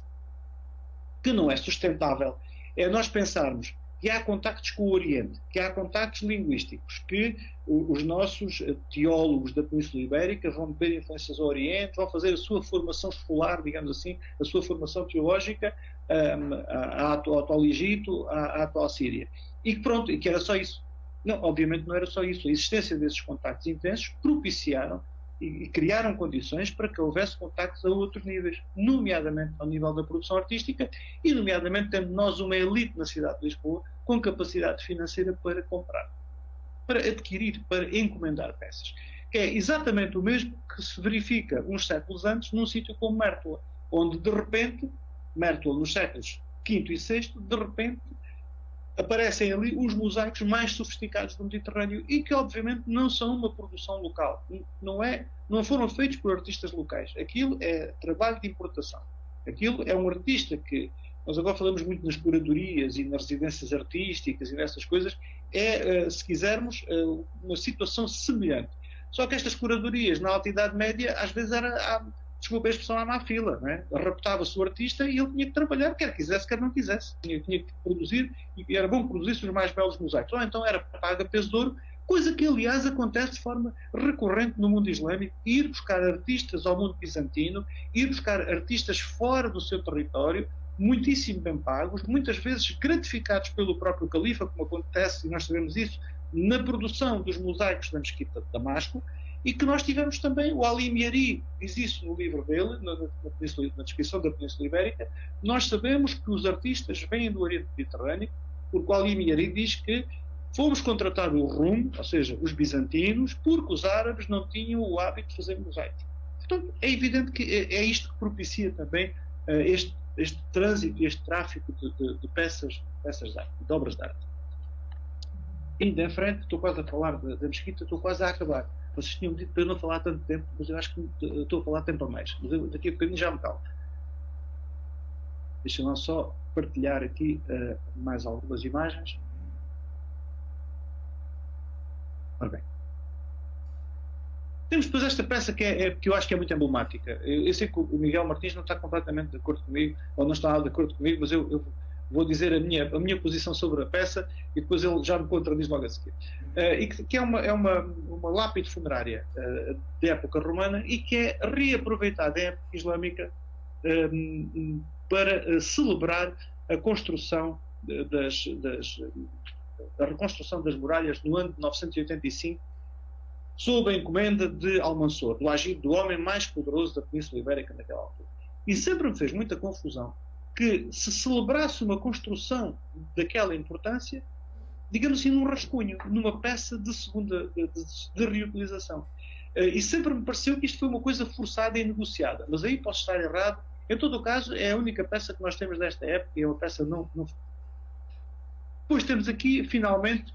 Speaker 2: que não é sustentável é nós pensarmos que há contactos com o Oriente, que há contactos linguísticos, que os nossos teólogos da Península Ibérica vão beber influências ao Oriente, vão fazer a sua formação escolar, digamos assim, a sua formação teológica à atual Egito, à atual Síria. E que pronto, e que era só isso. Não, obviamente não era só isso. A existência desses contactos intensos propiciaram e criaram condições para que houvesse contactos a outros níveis, nomeadamente ao nível da produção artística e nomeadamente tendo nós uma elite na cidade de Lisboa com capacidade financeira para comprar, para adquirir, para encomendar peças. Que é exatamente o mesmo que se verifica uns séculos antes num sítio como Mértola, onde de repente, Mértola nos séculos V e VI, de repente aparecem ali os mosaicos mais sofisticados do Mediterrâneo e que obviamente não são uma produção local, não foram feitos por artistas locais, aquilo é trabalho de importação, aquilo é um artista que, nós agora falamos muito nas curadorias e nas residências artísticas e nessas coisas, se quisermos, uma situação semelhante. Só que estas curadorias na Alta Idade Média às vezes desculpa a expressão, à má fila, não é? Raptava-se o artista e ele tinha que trabalhar, quer quisesse, quer não quisesse. Tinha que produzir, e era bom que produzisse os mais belos mosaicos. Ou então era paga peso de ouro, coisa que, aliás, acontece de forma recorrente no mundo islâmico, ir buscar artistas ao mundo bizantino, ir buscar artistas fora do seu território, muitíssimo bem pagos, muitas vezes gratificados pelo próprio califa, como acontece, e nós sabemos isso, na produção dos mosaicos da Mesquita de Damasco, e que nós tivemos também, o Ali Miari diz isso no livro dele, na descrição da Península Ibérica, nós sabemos que os artistas vêm do Oriente Mediterrâneo, porque o Ali Miari diz que fomos contratar o Rum, ou seja, os bizantinos, porque os árabes não tinham o hábito de fazer mosaicos. Portanto, é evidente que é isto que propicia também este trânsito, este tráfico de peças de arte, de obras de arte. Ainda em frente, estou quase a falar da Mesquita, estou quase a acabar. Vocês tinham dito para eu não falar tanto tempo, mas eu acho que estou a falar tempo a mais. Mas eu, daqui a bocadinho já me calmo. Deixa-me só partilhar aqui mais algumas imagens. Ora bem. Temos depois esta peça que eu acho que é muito emblemática. Eu sei que o Miguel Martins não está completamente de acordo comigo, ou não está de acordo comigo, mas eu vou dizer a minha posição sobre a peça e depois ele já me contradiz logo a seguir. E que é uma lápide funerária de época romana e que é reaproveitada em época islâmica para celebrar a construção a reconstrução das muralhas no ano de 985 sob a encomenda de Almansor, do Agir, do homem mais poderoso da Península Ibérica naquela altura. E sempre me fez muita confusão que se celebrasse uma construção daquela importância, digamos assim, num rascunho, numa peça de segunda de reutilização. E sempre me pareceu que isto foi uma coisa forçada e negociada, mas aí posso estar errado. Em todo o caso, é a única peça que nós temos desta época e é uma peça não. Depois temos aqui, finalmente,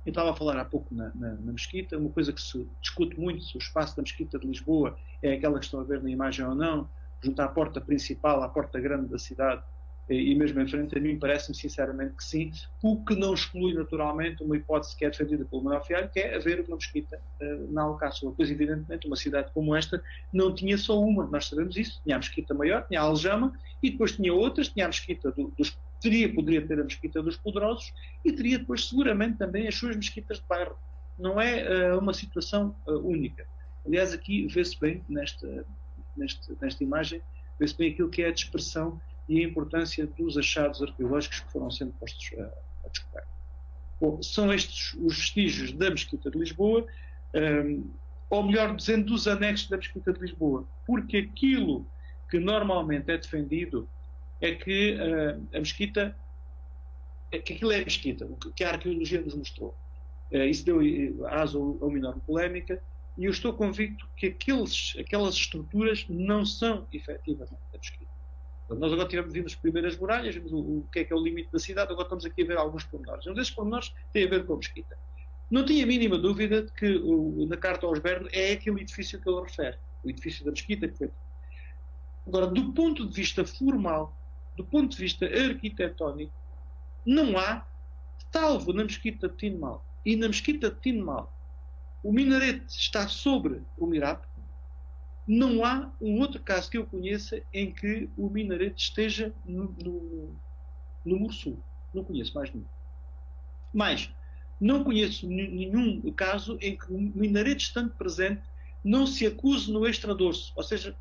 Speaker 2: eu estava a falar há pouco na Mesquita, uma coisa que se discute muito, se o espaço da Mesquita de Lisboa é aquela que estão a ver na imagem ou não, junto à porta principal, à porta grande da cidade, e mesmo em frente, a mim parece-me sinceramente que sim, o que não exclui naturalmente uma hipótese que é defendida pelo Manuel Fialho, que é haver uma mesquita na Alcáçova. Pois evidentemente uma cidade como esta não tinha só uma, nós sabemos isso, tinha a mesquita maior, tinha a Aljama, e depois tinha outras, tinha a mesquita poderia ter a mesquita dos poderosos, e teria depois seguramente também as suas mesquitas de bairro. Não é uma situação única. Aliás, aqui vê-se bem, nesta imagem, vê-se bem aquilo que é a dispersão e a importância dos achados arqueológicos que foram sendo postos a descoberta. Bom, são estes os vestígios da Mesquita de Lisboa, ou melhor dizendo, dos anexos da Mesquita de Lisboa, porque aquilo que normalmente é defendido é que a Mesquita, que aquilo é a Mesquita, o que a arqueologia nos mostrou. Isso deu aso a uma enorme polémica, e eu estou convicto que aquelas estruturas não são efetivamente a Mesquita. Nós agora vimos as primeiras muralhas, vimos o que é o limite da cidade, agora estamos aqui a ver alguns pormenores. Um desses pormenores tem a ver com a Mesquita. Não tinha a mínima dúvida de que na carta aos Bernos é aquele edifício que ele refere, o edifício da Mesquita que foi. Agora, do ponto de vista formal, do ponto de vista arquitetónico, não há, salvo na Mesquita de Tinmal. E na Mesquita de Tinmal, o minarete está sobre o Mirap. Não há um outro caso que eu conheça em que o minarete esteja no Muro Sul. Não conheço mais nenhum. Mas não conheço nenhum caso em que o minarete estando presente não se acuse no extradorso. Ou seja,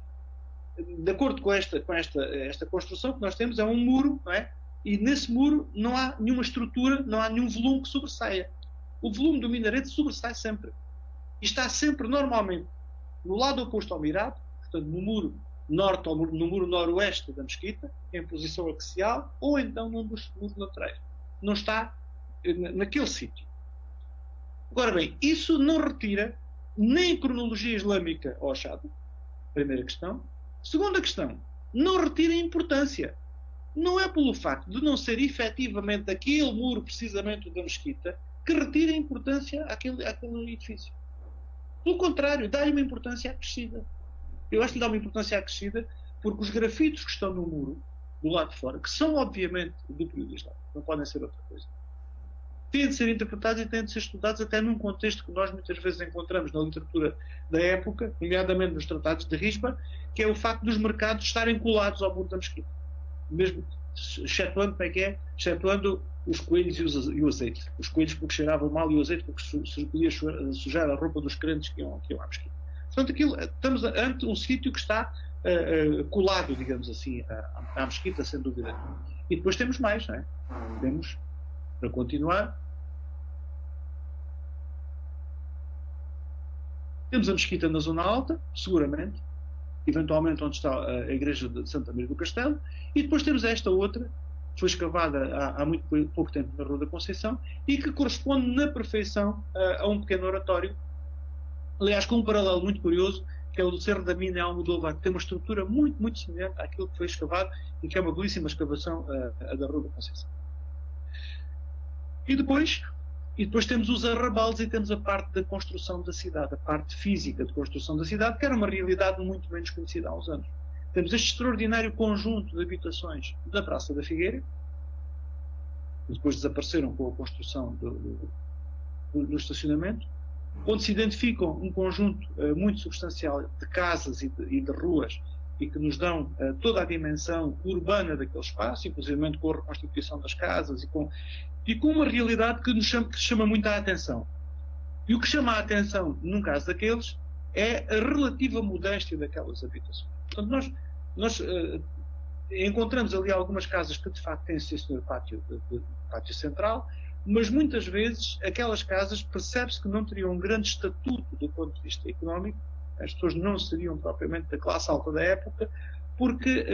Speaker 2: de acordo com esta construção que nós temos, é um muro, não é? E nesse muro não há nenhuma estrutura, não há nenhum volume que sobressaia. O volume do minarete sobressai sempre. E está sempre, normalmente, no lado oposto ao mirado, portanto, no muro norte ou no muro noroeste da mesquita, em posição axial, ou então num dos muros laterais. Não está naquele sítio. Agora bem, isso não retira nem cronologia islâmica ao achado, primeira questão. Segunda questão, não retira importância. Não é pelo facto de não ser efetivamente aquele muro, precisamente da mesquita, que retira importância àquele edifício. Pelo contrário, dá-lhe uma importância acrescida. Eu acho que lhe dá uma importância acrescida porque os grafitos que estão no muro, do lado de fora, que são obviamente do período islâmico, não podem ser outra coisa, têm de ser interpretados e têm de ser estudados até num contexto que nós muitas vezes encontramos na literatura da época, nomeadamente nos tratados de Rispa, que é o facto dos mercados estarem colados ao muro da mesquita. Mesmo, excetuando, como é que é? Excetuando os coelhos e o azeite. Os coelhos porque cheiravam mal e o azeite porque se podia sujar a roupa dos crentes que iam à mesquita. Portanto, estamos ante um sítio que está colado, digamos assim, à mesquita, sem dúvida. E depois temos mais, não é? Temos, para continuar, temos a mesquita na zona alta, seguramente, eventualmente onde está a igreja de Santa Maria do Castelo, e depois temos esta outra, que foi escavada há muito pouco tempo na Rua da Conceição, e que corresponde na perfeição a um pequeno oratório, aliás, com um paralelo muito curioso, que é o do Cerro da Mina em Almodóvar, que tem uma estrutura muito, muito semelhante àquilo que foi escavado e que é uma belíssima escavação a da Rua da Conceição. E depois temos os arrabaldes e temos a parte da construção da cidade, a parte física de construção da cidade, que era uma realidade muito menos conhecida há uns anos. Temos este extraordinário conjunto de habitações da Praça da Figueira, que depois desapareceram com a construção do estacionamento, onde se identificam um conjunto muito substancial de casas e de ruas e que nos dão toda a dimensão urbana daquele espaço, inclusive com a reconstituição das casas e com uma realidade que chama muito a atenção. E o que chama a atenção, num caso daqueles, é a relativa modéstia daquelas habitações. Portanto, nós encontramos ali algumas casas que de facto têm esse senhor pátio central, mas muitas vezes aquelas casas percebe-se que não teriam um grande estatuto do ponto de vista económico, as pessoas não seriam propriamente da classe alta da época, porque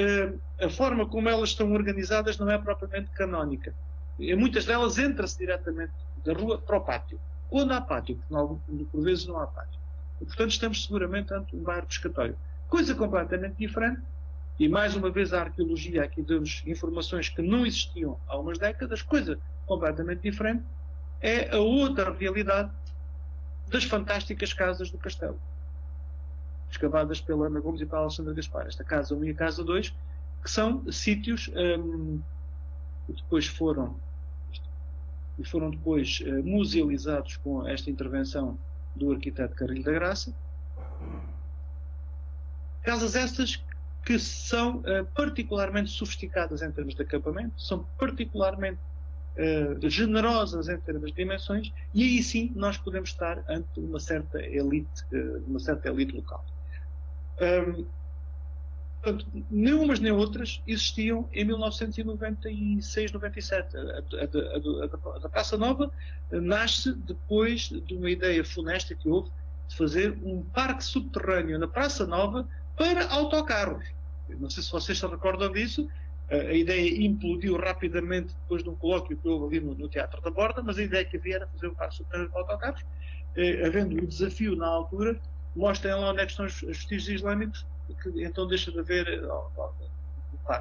Speaker 2: a forma como elas estão organizadas não é propriamente canónica. Em muitas delas entra-se diretamente da rua para o pátio. Quando há pátio, porque por vezes não há pátio. E, portanto, estamos seguramente ante um bairro pescatório. Coisa completamente diferente, e mais uma vez a arqueologia aqui deu-nos informações que não existiam há umas décadas, coisa completamente diferente, é a outra realidade das fantásticas casas do Castelo, escavadas pela Ana Gomes e pela Alexandra Gaspar. Esta casa 1 e a casa 2, que são sítios que depois foram depois musealizados com esta intervenção do arquiteto Carrilho da Graça. Casas estas que são particularmente sofisticadas em termos de acampamento, são particularmente generosas em termos de dimensões, e aí sim nós podemos estar ante uma certa elite local. Portanto, nem umas nem outras existiam em 1996-97. A da Praça Nova nasce depois de uma ideia funesta que houve de fazer um parque subterrâneo na Praça Nova para autocarros. Não sei se vocês se recordam disso. A ideia implodiu rapidamente depois de um colóquio que houve ali no Teatro da Borda, mas a ideia que havia era fazer um parque subterrâneo para autocarros. Havendo o desafio na altura, mostrem lá onde é que estão os vestígios islâmicos, que então deixa de haver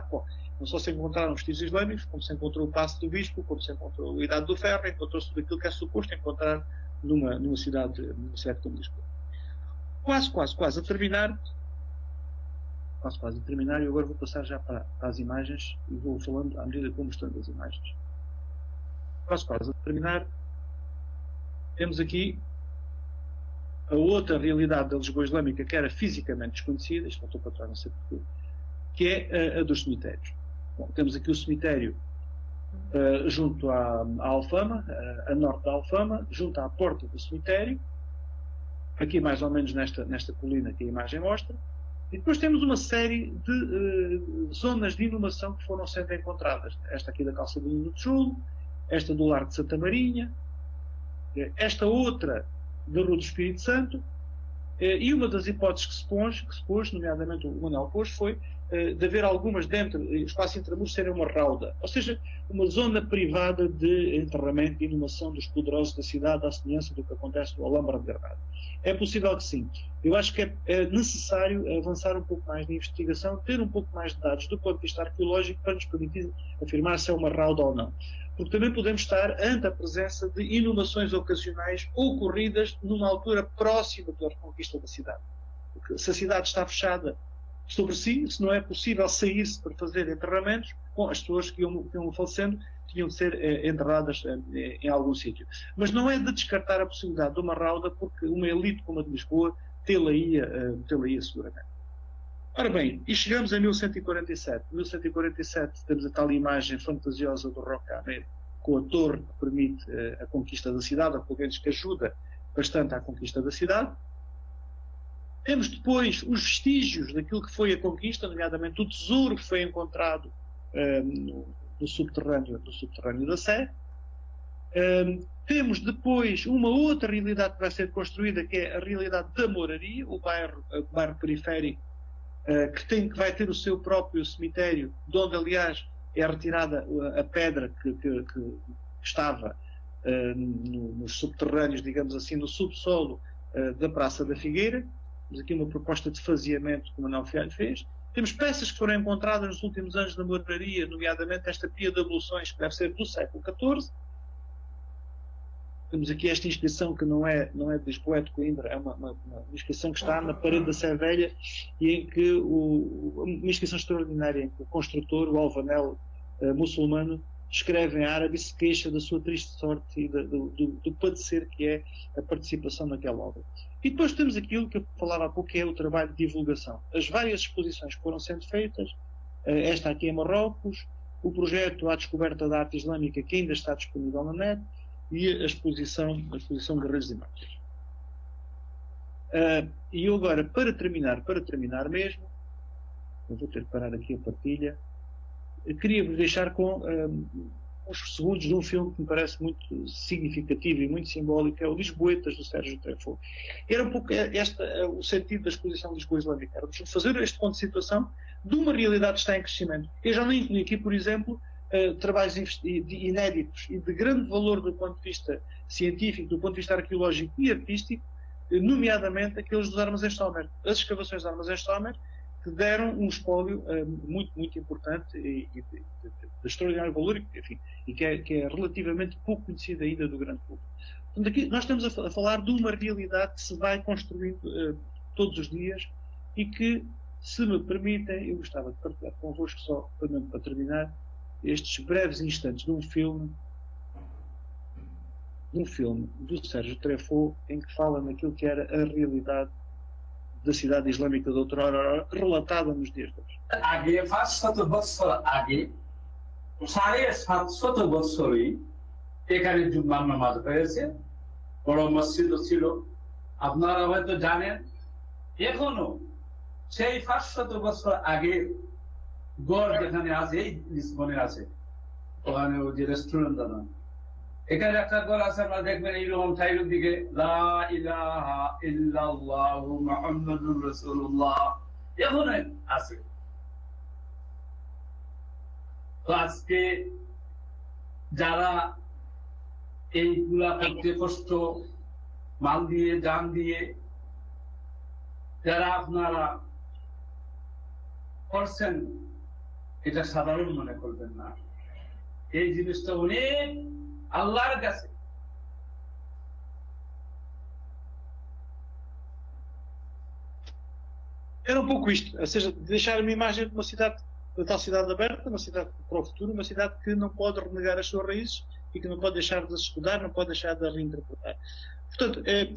Speaker 2: Bom, não só se encontraram vestígios islâmicos, como se encontrou o Paço do Bispo, como se encontrou a Idade do Ferro, encontrou-se tudo aquilo que é suposto encontrar numa cidade como Lisboa. Quase a terminar, e agora vou passar já para as imagens e vou falando à medida que vou mostrando as imagens. Quase a terminar, temos aqui a outra realidade da Lisboa Islâmica que era fisicamente desconhecida, isto voltou para trás, não sei porquê, que é a dos cemitérios. Bom, temos aqui o cemitério junto à Alfama, a norte da Alfama, junto à porta do cemitério, aqui mais ou menos nesta colina que a imagem mostra, E depois temos uma série de zonas de inumação que foram sendo encontradas. Esta aqui da Calçadinha do Tijolo, esta do Largo de Santa Marinha, esta outra da Rua do Espírito Santo, e uma das hipóteses que se pôs, nomeadamente o Manuel pôs, foi de haver algumas dentro do espaço intramuros serem uma rauda, ou seja, uma zona privada de enterramento e inumação dos poderosos da cidade, à semelhança do que acontece no Alhambra de Granada. É possível que sim. Eu acho que é necessário avançar um pouco mais na investigação, ter um pouco mais de dados do ponto de vista arqueológico para nos permitir afirmar se é uma rauda ou não. Porque também podemos estar ante a presença de inumações ocasionais ocorridas numa altura próxima da reconquista da cidade. Porque se a cidade está fechada sobre si, se não é possível sair-se para fazer enterramentos, bom, as pessoas que iam falecendo tinham de ser enterradas em algum sítio. Mas não é de descartar a possibilidade de uma rauda, porque uma elite como a de Lisboa tê-la-ia seguramente. Ora bem, e chegamos a 1147. 1147 temos a tal imagem fantasiosa do Rocca com a torre que permite a conquista da cidade, ou pelo menos que ajuda bastante à conquista da cidade. Temos depois os vestígios daquilo que foi a conquista, nomeadamente o tesouro que foi encontrado no subterrâneo da Sé. Temos depois uma outra realidade que vai ser construída, que é a realidade da Moraria, o bairro periférico, que vai ter o seu próprio cemitério, de onde, aliás, é retirada a pedra que estava nos subterrâneos, digamos assim, no subsolo da Praça da Figueira. Temos aqui uma proposta de faseamento que o Manuel Fialho fez. Temos peças que foram encontradas nos últimos anos na Moraria, nomeadamente esta pia de abluções, que deve ser do século XIV. Temos aqui esta inscrição que não é de Lisboa, de Coimbra, é uma inscrição que está na parede da Sé Velha, e em que uma inscrição extraordinária, em que o construtor, o alvanel muçulmano, escreve em árabe e se queixa da sua triste sorte e do padecer que é a participação naquela obra. E depois temos aquilo que eu falava há pouco, que é o trabalho de divulgação. As várias exposições que foram sendo feitas, esta aqui em Marrocos, o projeto à descoberta da arte islâmica, que ainda está disponível na net, e a exposição Guerreiros e Mártires. E eu agora, para terminar mesmo, eu vou ter que parar aqui a partilha, queria-vos deixar com uns segundos de um filme que me parece muito significativo e muito simbólico, é o Lisboetas, do Sérgio Treffaut. Era um pouco o sentido da exposição de Lisboa Islâmica, era fazer este ponto de situação de uma realidade que está em crescimento. Eu já não incluí aqui, por exemplo, trabalhos inéditos e de grande valor do ponto de vista científico, do ponto de vista arqueológico e artístico, nomeadamente aqueles dos Armazéns Sommer, as escavações dos Armazéns Sommer, que deram um espólio muito, muito importante e de extraordinário valor, enfim, e que é relativamente pouco conhecido ainda do grande público. Portanto, aqui nós estamos a falar de uma realidade que se vai construindo todos os dias e que, se me permitem, eu gostava de partilhar convosco, só para terminar, estes breves instantes de um filme do Sérgio Treffaut, em que fala naquilo que era a realidade da cidade islâmica de outrora, relatada nos dias de hoje.
Speaker 5: আগে 500 বছর আগে 750 বছরই এখানে জুম্মার নামাজ হয়েছে, বড় মসজিদও ছিল। আপনারা হয়তো জানেন এখনো সেই 500 বছর আগে গড় যেখানে আছে, এই লিসবনে আছে, ওখানে ওই যে রেস্টুরেন্ট দানা, এখানে একটা গড় আছে, আপনারা দেখবেন এইরকম সাইডের দিকে লা ইলাহা ইল্লাল্লাহু মুহাম্মাদুর রাসূলুল্লাহ এখনো আছে। তো আজকে যারা এইগুলা করতে কষ্ট মাল দিয়ে জান দিয়ে যারা আপনারা করছেন, এটা সাধারণ মনে করবেন না। এই জিনিসটা অনেক আল্লাহর কাছে
Speaker 2: Era um pouco isto, ou seja, deixar uma imagem de uma cidade, da tal cidade aberta, uma cidade para o futuro, uma cidade que não pode renegar as suas raízes e que não pode deixar de as estudar, não pode deixar de as reinterpretar. Portanto, é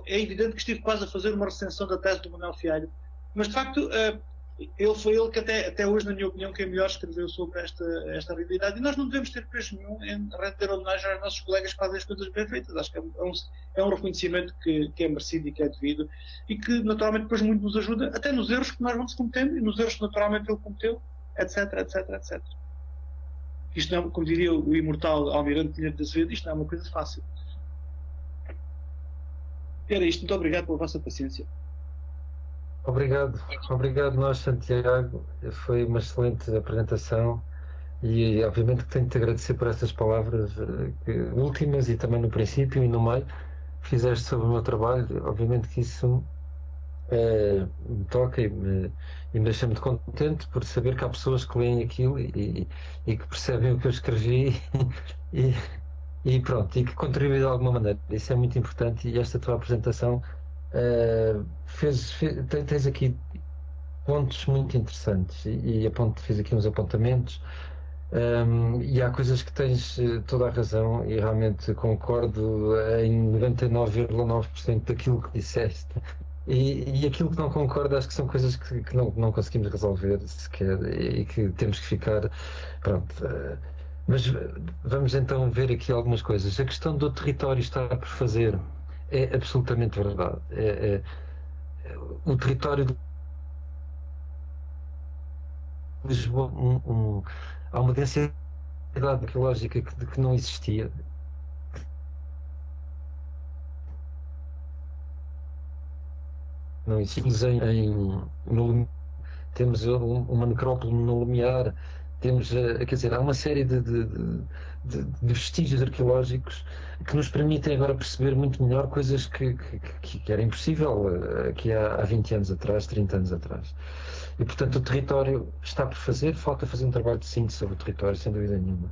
Speaker 2: evidente que estive quase a fazer uma recensão da tese do Manuel Fialho, mas de facto ele foi ele que até hoje, na minha opinião, que é melhor escreveu sobre esta realidade. E nós não devemos ter preço nenhum em render homenagem aos nossos colegas que fazem as coisas bem feitas. Acho que é um reconhecimento que é merecido e que é devido, e que naturalmente depois muito nos ajuda, até nos erros que nós vamos cometendo e nos erros que naturalmente ele cometeu, etc, etc, etc. Isto não, como diria o imortal Almirante Pinheiro de Azevedo, isto não é uma coisa fácil. Era isto. Muito obrigado pela vossa paciência.
Speaker 3: Obrigado nós, Santiago. Foi uma excelente apresentação e obviamente que tenho de te agradecer por estas palavras últimas e também no princípio e no meio que fizeste sobre o meu trabalho. Obviamente que isso me toca e me deixa muito contente por saber que há pessoas que leem aquilo e que percebem o que eu escrevi e pronto, e que contribuem de alguma maneira. Isso é muito importante e esta tua apresentação tens aqui pontos muito interessantes e fiz aqui uns apontamentos e há coisas que tens toda a razão e realmente concordo em 99,9% daquilo que disseste e aquilo que não concordo acho que são coisas que não conseguimos resolver sequer e que temos que ficar pronto. Mas vamos então ver aqui algumas coisas. A questão do território estar por fazer é absolutamente verdade. O território de Lisboa, há uma densidade arqueológica que não existia. Não existia temos uma necrópole no Lumiar, temos, quer dizer, há uma série de vestígios arqueológicos que nos permitem agora perceber muito melhor coisas que era impossível aqui há 20 anos atrás, 30 anos atrás. E, portanto, o território está por fazer, falta fazer um trabalho de síntese sobre o território, sem dúvida nenhuma.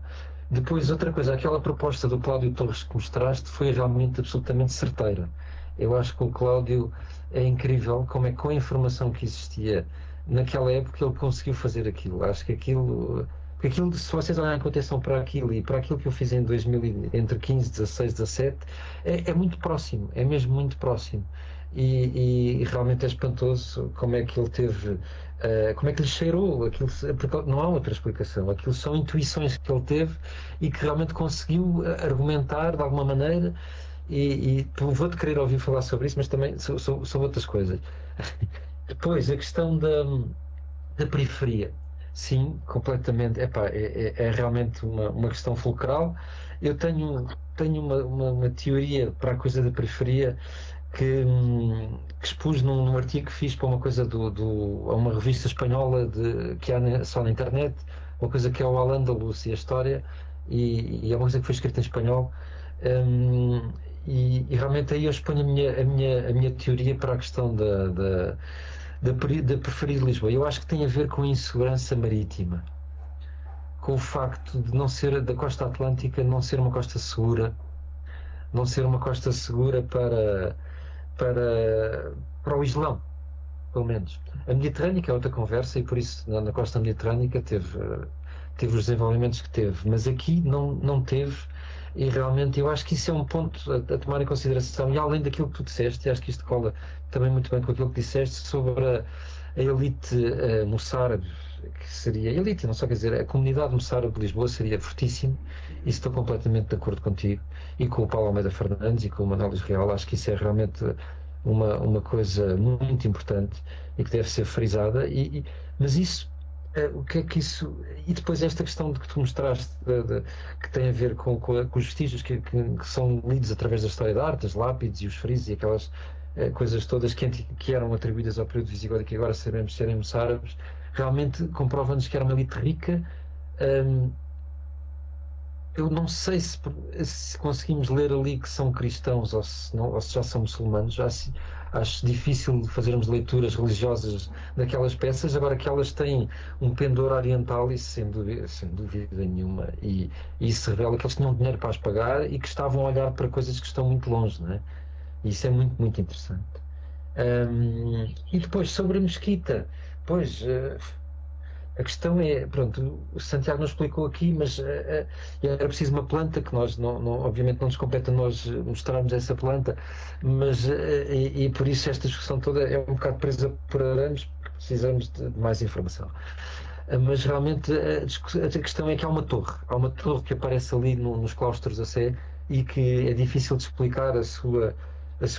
Speaker 3: Depois, outra coisa, aquela proposta do Cláudio Torres que mostraste foi realmente absolutamente certeira. Eu acho que o Cláudio é incrível como é que com a informação que existia naquela época ele conseguiu fazer aquilo. Acho que aquilo, se vocês olharem com atenção para aquilo e para aquilo que eu fiz em 2000, entre 15, 16, 17, é muito próximo, é mesmo muito próximo. E realmente é espantoso como é que ele teve, como é que lhe cheirou aquilo, porque não há outra explicação. Aquilo são intuições que ele teve e que realmente conseguiu argumentar de alguma maneira. E vou-te querer ouvir falar sobre isso, mas também sobre outras coisas. Depois, a questão da periferia. Sim, completamente. É realmente uma questão fulcral. Eu tenho uma teoria para a coisa da periferia que expus num artigo que fiz para uma coisa a uma revista espanhola que há só na internet, uma coisa que é o Al-Andalus e a história, e é uma coisa que foi escrita em espanhol. E realmente aí eu exponho a minha teoria para a questão da periferia de Lisboa. Eu acho que tem a ver com a insegurança marítima, com o facto de não ser da costa atlântica, não ser uma costa segura, não ser uma costa segura para o Islão, pelo menos. A Mediterrânica é outra conversa e por isso na costa mediterrânica teve os desenvolvimentos que teve, mas aqui não teve. E realmente eu acho que isso é um ponto a tomar em consideração, e além daquilo que tu disseste, e acho que isto cola também muito bem com aquilo que disseste sobre a elite moçárabe, que seria elite, não só quer dizer, a comunidade moçárabe de Lisboa seria fortíssimo, e estou completamente de acordo contigo, e com o Paulo Almeida Fernandes e com o Manuel Luís Real. Acho que isso é realmente uma coisa muito importante e que deve ser frisada, mas isso o que é que isso... E depois esta questão de que tu mostraste, que tem a ver com os vestígios que são lidos através da história da arte, as lápides e os frisos e aquelas coisas todas que eram atribuídas ao período visigodo e que agora sabemos serem moçárabes, realmente comprova-nos que era uma elite rica. Eu não sei se conseguimos ler ali que são cristãos ou se já são muçulmanos. Acho difícil fazermos leituras religiosas daquelas peças, agora que elas têm um pendor oriental, isso sem dúvida nenhuma, e isso revela que eles tinham dinheiro para as pagar e que estavam a olhar para coisas que estão muito longe, não é? E isso é muito, muito interessante. E depois, sobre a mesquita, pois... a questão é, pronto, o Santiago não explicou aqui, mas era preciso uma planta que nós, obviamente não nos compete a nós mostrarmos essa planta, mas e por isso esta discussão toda é um bocado presa por arames, porque precisamos de mais informação. Mas realmente a questão é que há uma torre que aparece ali nos claustros da Sé e que é difícil de explicar a sua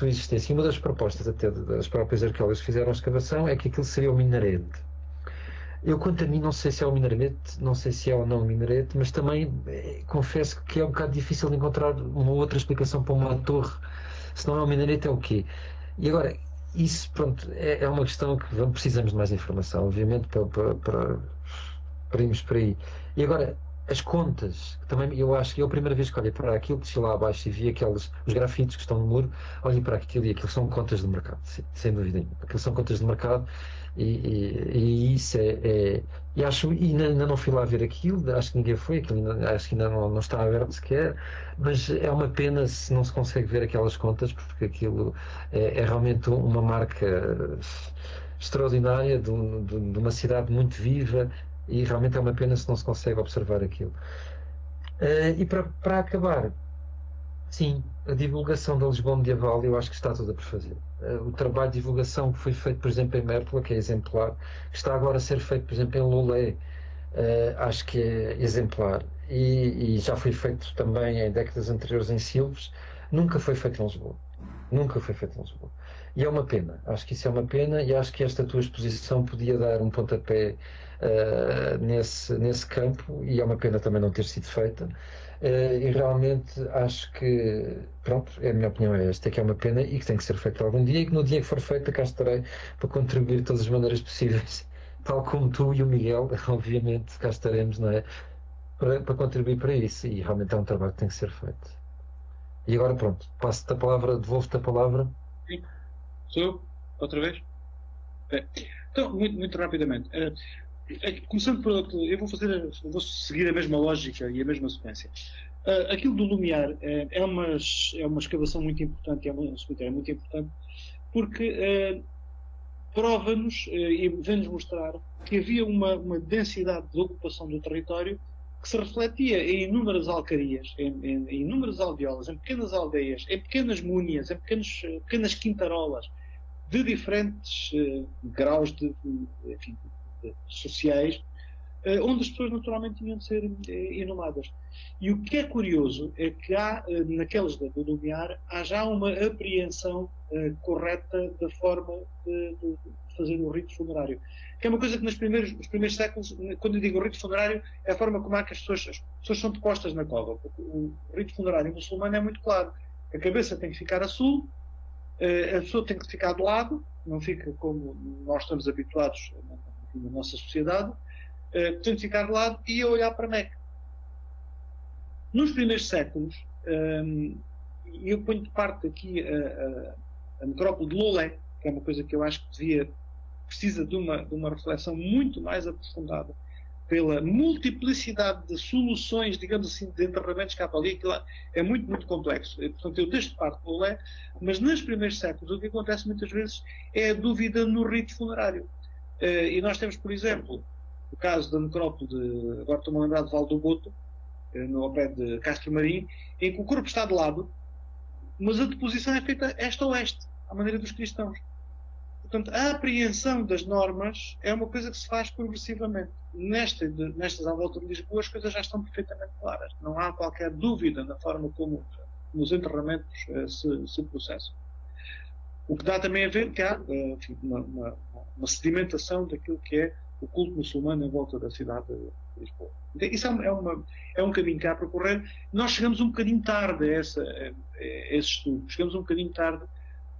Speaker 3: existência. E uma das propostas até das próprias arqueólogas que fizeram a escavação é que aquilo seria o minarete. Eu, quanto a mim, não sei se é o minarete, não sei se é ou não o minarete, mas também confesso que é um bocado difícil de encontrar uma outra explicação para uma torre. Se não é o minarete, é o quê? E agora, isso, pronto, é uma questão que precisamos de mais informação, obviamente, para irmos por aí. E agora, as contas, que também eu acho que eu a primeira vez que olhei para aquilo, desci lá abaixo e vi os grafites que estão no muro, olhei para aquilo e aquilo são contas de mercado, sem dúvida nenhuma. Aquilo são contas de mercado e isso e acho, e ainda não fui lá ver aquilo, acho que ninguém foi, acho que ainda não está aberto sequer, mas é uma pena se não se consegue ver aquelas contas, porque aquilo é realmente uma marca extraordinária de uma cidade muito viva. E realmente é uma pena se não se consegue observar aquilo. E para acabar, sim, a divulgação da Lisboa medieval eu acho que está toda por fazer. O trabalho de divulgação que foi feito, por exemplo, em Mértola, que é exemplar, que está agora a ser feito, por exemplo, em Loulé, acho que é exemplar. E já foi feito também em décadas anteriores em Silves, nunca foi feito em Lisboa. Nunca foi feito em Lisboa. E é uma pena, acho que isso é uma pena e acho que esta tua exposição podia dar um pontapé nesse campo e é uma pena também não ter sido feita e realmente acho que, pronto, a minha opinião é esta, que é uma pena e que tem que ser feita algum dia e que no dia que for feita cá estarei para contribuir de todas as maneiras possíveis, tal como tu e o Miguel, obviamente cá estaremos, não é? Para contribuir para isso e realmente é um trabalho que tem que ser feito. E agora pronto, passo-te a palavra, devolvo-te a palavra.
Speaker 2: Sim. Sou eu? Outra vez? Então, muito rapidamente. Começando por outro, eu vou seguir a mesma lógica e a mesma sequência. Aquilo do Lumiar é uma escavação muito importante, é um cemitério muito importante, porque prova-nos e vem-nos mostrar que havia uma densidade de ocupação do território que se refletia em inúmeras alcarias, em inúmeras aldeolas, em pequenas aldeias, em pequenas múnias, em pequenas quintarolas, de diferentes graus sociais, onde as pessoas naturalmente tinham de ser inumadas. E o que é curioso é que há, naqueles do Lumiar, há já uma apreensão correta da forma de fazer o rito funerário. Que é uma coisa que nos primeiros séculos, quando eu digo rito funerário, é a forma como é que as pessoas são depostas na cova. Porque o rito funerário muçulmano é muito claro. A cabeça tem que ficar a sul, a pessoa tem que ficar de lado, não fica como nós estamos habituados na nossa sociedade, tem que ficar de lado e a olhar para Meca. Nos primeiros séculos, e eu ponho de parte aqui a necrópole de Loulé, que é uma coisa que eu acho que precisa de uma reflexão muito mais aprofundada, pela multiplicidade de soluções, digamos assim, de enterramentos cá para ali, que lá é muito, muito complexo. Portanto, eu deixo de parte do Loulé, mas nos primeiros séculos o que acontece muitas vezes é a dúvida no rito funerário. E nós temos, por exemplo, o caso da necrópole agora estou-me a lembrar de Val do Boto, no pé de Castro Marim, em que o corpo está de lado, mas a deposição é feita este a oeste, à maneira dos cristãos. Portanto, a apreensão das normas é uma coisa que se faz progressivamente. Nestas à volta de Lisboa, as coisas já estão perfeitamente claras. Não há qualquer dúvida na forma como os enterramentos se processam. O que dá também a ver que há uma sedimentação daquilo que é o culto muçulmano em volta da cidade de Lisboa. Isso é um caminho que há a percorrer. Nós chegamos um bocadinho tarde a esse estudo. Chegamos um bocadinho tarde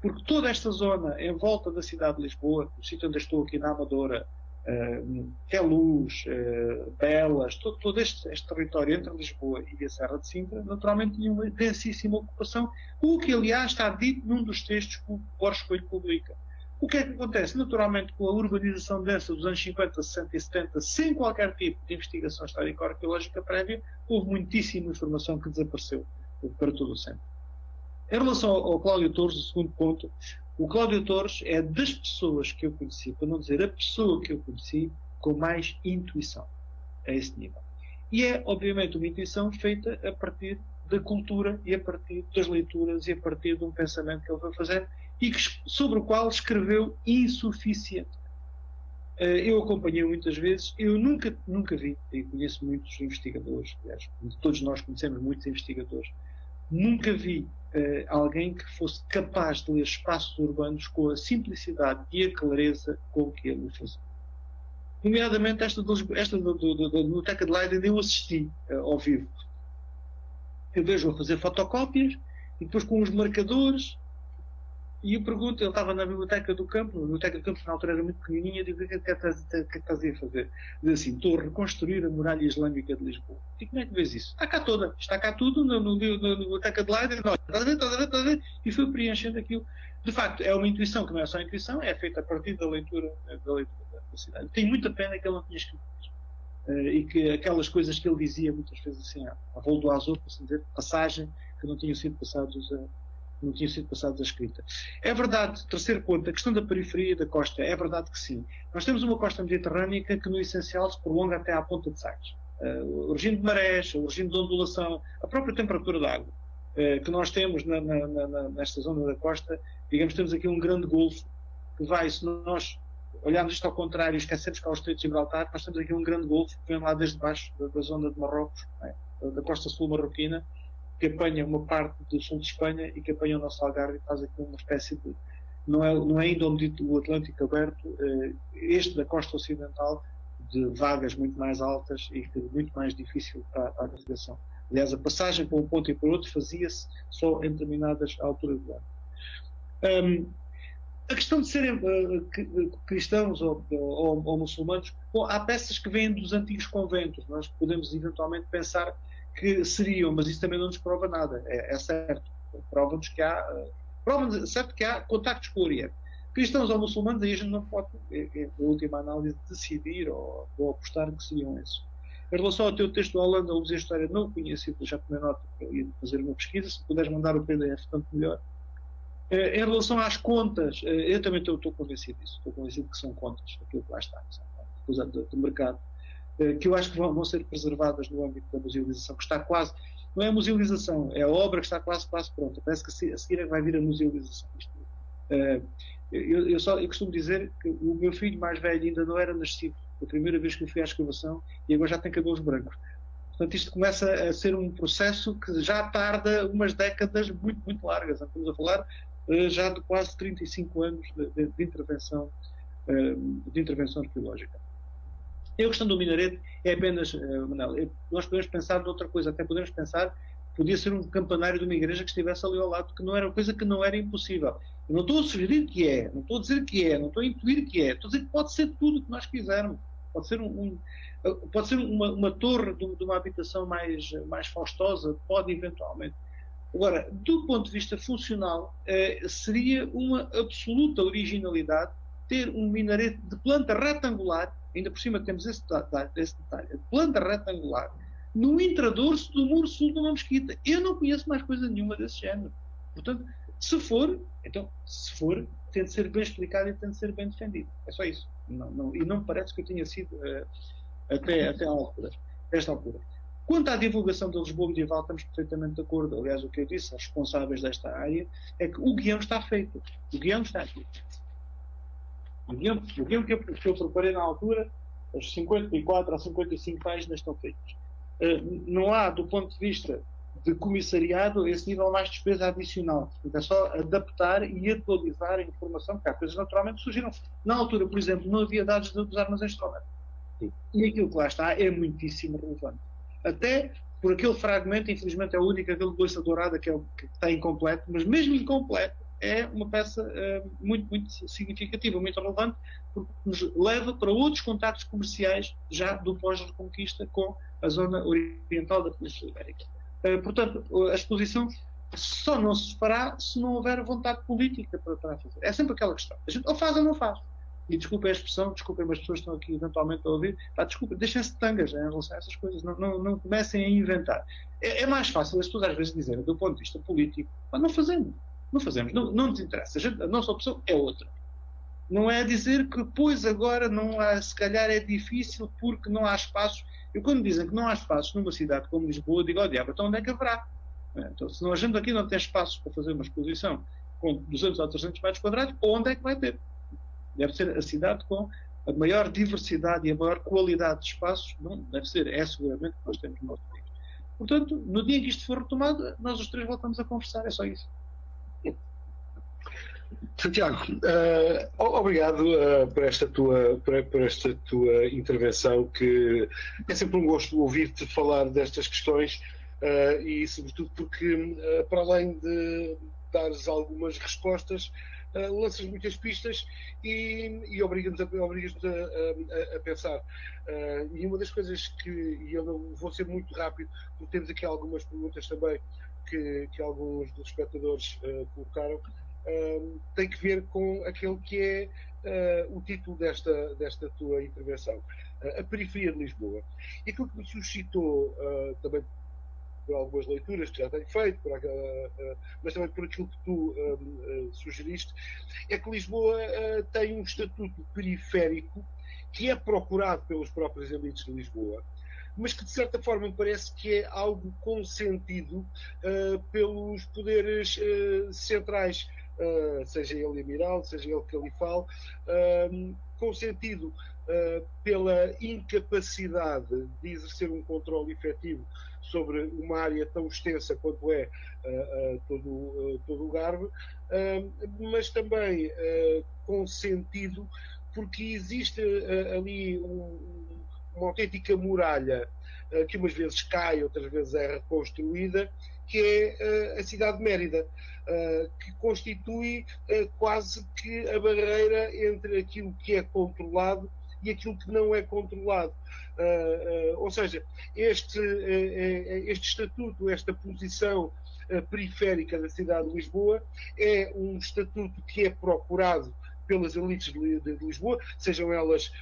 Speaker 2: porque toda esta zona em volta da cidade de Lisboa, o sítio onde estou aqui na Amadora, Queluz, Belas, todo este território entre Lisboa e a Serra de Sintra, naturalmente tinha uma densíssima ocupação, o que aliás está dito num dos textos que o Borges Coelho publica. O que é que acontece? Naturalmente, com a urbanização densa dos anos 50, 60 e 70, sem qualquer tipo de investigação histórico-arqueológica prévia, houve muitíssima informação que desapareceu para todo o sempre. Em relação ao Cláudio Torres, o segundo ponto, o Cláudio Torres é das pessoas que eu conheci, para não dizer a pessoa que eu conheci, com mais intuição a esse nível. E é, obviamente, uma intuição feita a partir da cultura e a partir das leituras e a partir de um pensamento que ele foi fazendo e sobre o qual escreveu insuficiente. Eu acompanhei muitas vezes, eu nunca vi, e conheço muitos investigadores, aliás, todos nós conhecemos muitos investigadores, nunca vi alguém que fosse capaz de ler espaços urbanos com a simplicidade e a clareza com que ele o fazia. Nomeadamente esta da Biblioteca de Leiden, eu assisti ao vivo. Eu vejo-o fazer fotocópias e depois com os marcadores, e eu pergunto, ele estava na Biblioteca do Campo, a Biblioteca do Campo na altura era muito pequenininha, eu digo, o que é que estás a fazer? Diz assim, estou a reconstruir a muralha islâmica de Lisboa. E como é que vês isso? Está cá toda, está cá tudo na Biblioteca de Leiden, estás a ver, e foi preenchendo aquilo. De facto, é uma intuição que não é só intuição, é feita a partir da leitura da cidade. Tenho muita pena que ele não tinha escrito isso. E que aquelas coisas que ele dizia muitas vezes assim, a voo do azul, por assim dizer, passagem, que não tinham sido passados a escrita. É verdade, terceiro ponto, a questão da periferia da costa, é verdade que sim. Nós temos uma costa mediterrânica que no essencial se prolonga até à ponta de Sagres. O regime de marés, o regime de ondulação, a própria temperatura da água que nós temos nesta zona da costa, digamos, temos aqui um grande golfo que vai, se nós olharmos isto ao contrário e esquecermos cá o Estreito de Gibraltar, nós temos aqui um grande golfo que vem lá desde baixo da zona de Marrocos, da costa sul marroquina, que apanha uma parte do sul de Espanha e que apanha o nosso Algarve e faz aqui uma espécie de... Não é ainda o Atlântico aberto, este da costa ocidental, de vagas muito mais altas e muito mais difícil para a navegação. Aliás, a passagem para um ponto e para o outro fazia-se só em determinadas alturas do ano. A questão de serem cristãos ou muçulmanos, bom, há peças que vêm dos antigos conventos. Nós podemos eventualmente pensar que seriam, mas isso também não nos prova nada. É certo. Prova-nos que há contactos com o Oriente. Cristãos ou muçulmanos, aí a gente não pode, na última análise, decidir ou apostar que seriam esses. Em relação ao teu texto da Holanda, o Museu de História não conheci, já tomei nota que eu ia fazer uma pesquisa. Se puderes mandar o PDF, tanto melhor. Em relação às contas, eu também estou convencido disso. Estou convencido que são contas, aquilo que lá está, do mercado, que eu acho que vão ser preservadas no âmbito da musealização, que está quase, não é a musealização, é a obra que está quase pronta. Parece que a seguir vai vir a musealização. Eu costumo dizer que o meu filho mais velho ainda não era nascido, a primeira vez que eu fui à escavação, e agora já tem cabelos brancos. Portanto, isto começa a ser um processo que já tarda umas décadas muito, muito largas. Estamos a falar já de quase 35 anos de intervenção arqueológica. A questão do minarete é apenas, Manel, nós podemos pensar noutra coisa, até podemos pensar que podia ser um campanário de uma igreja que estivesse ali ao lado, que não era coisa que não era impossível. Eu não estou a sugerir que é, não estou a dizer que é, não estou a intuir que é, estou a dizer que pode ser tudo o que nós quisermos. Pode ser uma torre de uma habitação mais faustosa, pode eventualmente. Agora, do ponto de vista funcional, seria uma absoluta originalidade ter um minarete de planta retangular, ainda por cima temos esse detalhe, de planta retangular, no intradorso do muro sul de uma mesquita. Eu não conheço mais coisa nenhuma desse género. Portanto, se for, tem de ser bem explicado e tem de ser bem defendido. É só isso. E não me parece que eu tenha sido até esta altura. Quanto à divulgação da Lisboa medieval, estamos perfeitamente de acordo. Aliás, o que eu disse aos responsáveis desta área é que o guião está feito. O guião está aqui. O guião que eu preparei na altura, as 54 a 55 páginas estão feitas. Não há, do ponto de vista de comissariado, esse nível mais de despesa adicional. É só adaptar e atualizar a informação, porque há coisas naturalmente surgiram. Na altura, por exemplo, não havia dados dos armazéns de Stromer. E aquilo que lá está é muitíssimo relevante. Até por aquele fragmento, infelizmente é o único, aquele de louça dourada que está incompleto, mas mesmo incompleto é uma peça muito, muito significativa, muito relevante, porque nos leva para outros contactos comerciais já do pós-reconquista com a zona oriental da Península Ibérica. Portanto, a exposição só não se fará se não houver vontade política para fazer. É sempre aquela questão. A gente ou faz ou não faz. E desculpem a expressão, desculpem as pessoas que estão aqui eventualmente a ouvir, desculpem, deixem-se de tangas em relação a essas coisas, não comecem a inventar. É mais fácil as pessoas às vezes dizerem, do ponto de vista político, mas não fazemos, não nos interessa, a nossa opção é outra. Não é dizer que, pois agora não há, se calhar é difícil porque não há espaços. Eu quando dizem que não há espaços numa cidade como Lisboa, digo, diabo, então onde é que haverá? Então, se a gente aqui não tem espaços para fazer uma exposição com 200 ou 300 metros quadrados, onde é que vai ter? Deve ser a cidade com a maior diversidade e a maior qualidade de espaços, não deve ser, é seguramente que nós temos no nosso país. Portanto, no dia em que isto for retomado, nós os três voltamos a conversar, é só isso.
Speaker 1: Santiago, obrigado por esta tua intervenção, que é sempre um gosto ouvir-te falar destas questões e, sobretudo, porque, para além de dares algumas respostas, lanças muitas pistas e obrigas-nos a pensar. E uma das coisas e eu não vou ser muito rápido, porque temos aqui algumas perguntas também que alguns dos espectadores colocaram, tem que ver com aquele que é o título desta tua intervenção, a periferia de Lisboa. E aquilo que me suscitou também por algumas leituras que já tenho feito, mas também por aquilo que tu sugeriste, é que Lisboa tem um estatuto periférico que é procurado pelas próprias elites de Lisboa, mas que de certa forma me parece que é algo consentido pelos poderes centrais, seja ele amiral, seja ele califal, consentido pela incapacidade de exercer um controle efetivo sobre uma área tão extensa quanto é todo o Garve, mas também consentido porque existe ali uma autêntica muralha que umas vezes cai, outras vezes é reconstruída, que é a cidade de Mérida, que constitui quase que a barreira entre aquilo que é controlado e aquilo que não é controlado. Ou seja, este estatuto, esta posição periférica da cidade de Lisboa é um estatuto que é procurado pelas elites de Lisboa, sejam elas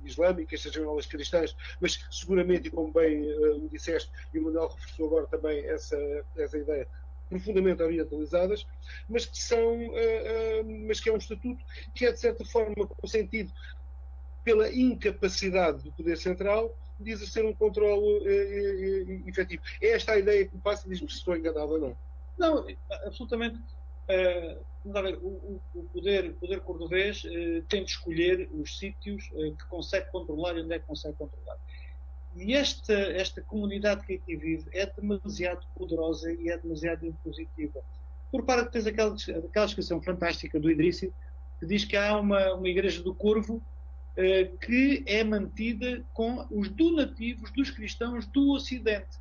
Speaker 1: islâmicas, sejam elas cristãs, mas seguramente, e como bem o disseste, e o Manuel reforçou agora também essa ideia, profundamente orientalizadas, mas que é um estatuto que é de certa forma consentido pela incapacidade do poder central de exercer um controle efetivo. É esta a ideia que me passa, diz-me se estou enganado ou não.
Speaker 2: Não, absolutamente. O poder cordovês tem de escolher os sítios que consegue controlar e onde é que consegue controlar. E esta comunidade que aqui vive é demasiado poderosa e é demasiado impositiva. Por parte tens aquela descrição fantástica do Idrissi, que diz que há uma igreja do Corvo que é mantida com os donativos dos cristãos do Ocidente.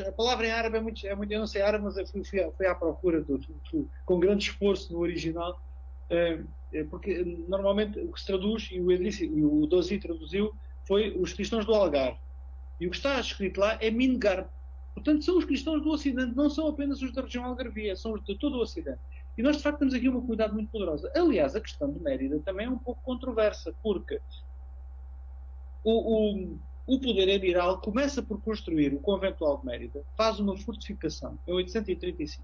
Speaker 2: A palavra em árabe é muito, eu não sei árabe, mas eu fui à procura com grande esforço no original, porque normalmente o que se traduz, e o Dozi traduziu, foi os cristãos do Algarve. E o que está escrito lá é Mingarb. Portanto, são os cristãos do Ocidente, não são apenas os da região algarvia, são os de todo o Ocidente. E nós, de facto, temos aqui uma comunidade muito poderosa. Aliás, a questão de Mérida também é um pouco controversa, porque o poder amiral começa por construir o conventual de Mérida, faz uma fortificação em 835,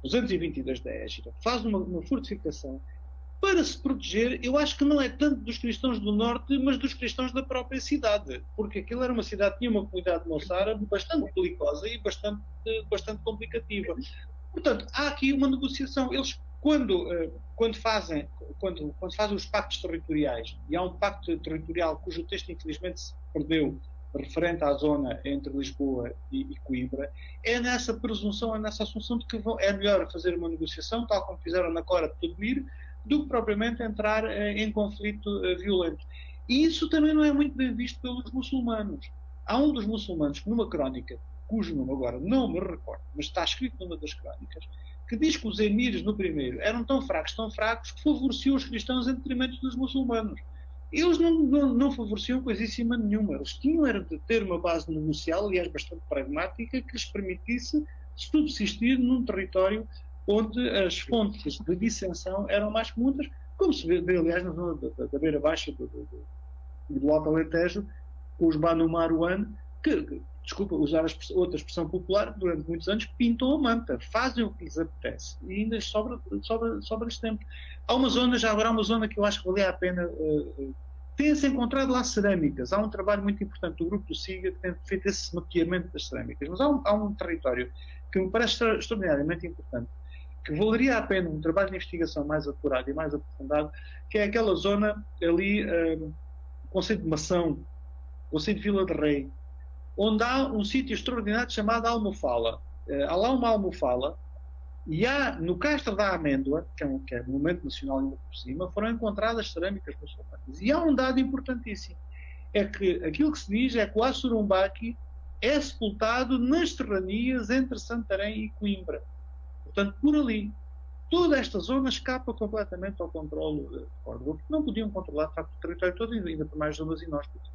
Speaker 2: 222 da Égira, faz uma fortificação para se proteger, eu acho que não é tanto dos cristãos do norte, mas dos cristãos da própria cidade, porque aquilo era uma cidade que tinha uma comunidade moçárabe bastante belicosa e bastante complicativa. Portanto, há aqui uma negociação. Eles, quando fazem os pactos territoriais, e há um pacto territorial cujo texto infelizmente se perdeu, referente à zona entre Lisboa e Coimbra, é nessa presunção, é nessa assunção de que é melhor fazer uma negociação, tal como fizeram na Cora de Todmir, do que propriamente entrar em conflito violento. E isso também não é muito bem visto pelos muçulmanos. Há um dos muçulmanos que, numa crónica, cujo nome agora não me recordo, mas está escrito numa das crónicas, que diz que os emires no primeiro eram tão fracos, que favoreciam os cristãos em detrimento dos muçulmanos. Eles não favoreciam coisíssima nenhuma. Eles tinham era de ter uma base negocial, aliás, bastante pragmática, que lhes permitisse subsistir num território onde as fontes de dissensão eram mais comuns, como se vê, aliás, na zona da beira baixa do Alto Alentejo, com os Banu Marwan, que, desculpa usar outra expressão popular, durante muitos anos pintam a manta, fazem o que lhes apetece, e ainda sobra-lhes tempo. Há uma zona, já agora há uma zona que eu acho que valia a pena, tem-se encontrado lá cerâmicas, há um trabalho muito importante do grupo do SIGA que tem feito esse mapeamento das cerâmicas, mas há um território que me parece extraordinariamente importante, que valeria a pena um trabalho de investigação mais apurado e mais aprofundado, que é aquela zona ali, Concelho de Mação, Concelho de Vila de Rei, onde há um sítio extraordinário chamado Almofala. Há lá uma almofala e há, no Castro da Amêndoa, que é um monumento nacional ainda por cima, foram encontradas cerâmicas muçulmanas. E há um dado importantíssimo, é que aquilo que se diz é que o Assurumbaqui é sepultado nas serranias entre Santarém e Coimbra. Portanto, por ali, toda esta zona escapa completamente ao controle de Córdoba, porque não podiam controlar, de facto, o território todo, ainda por mais zonas inóspitas.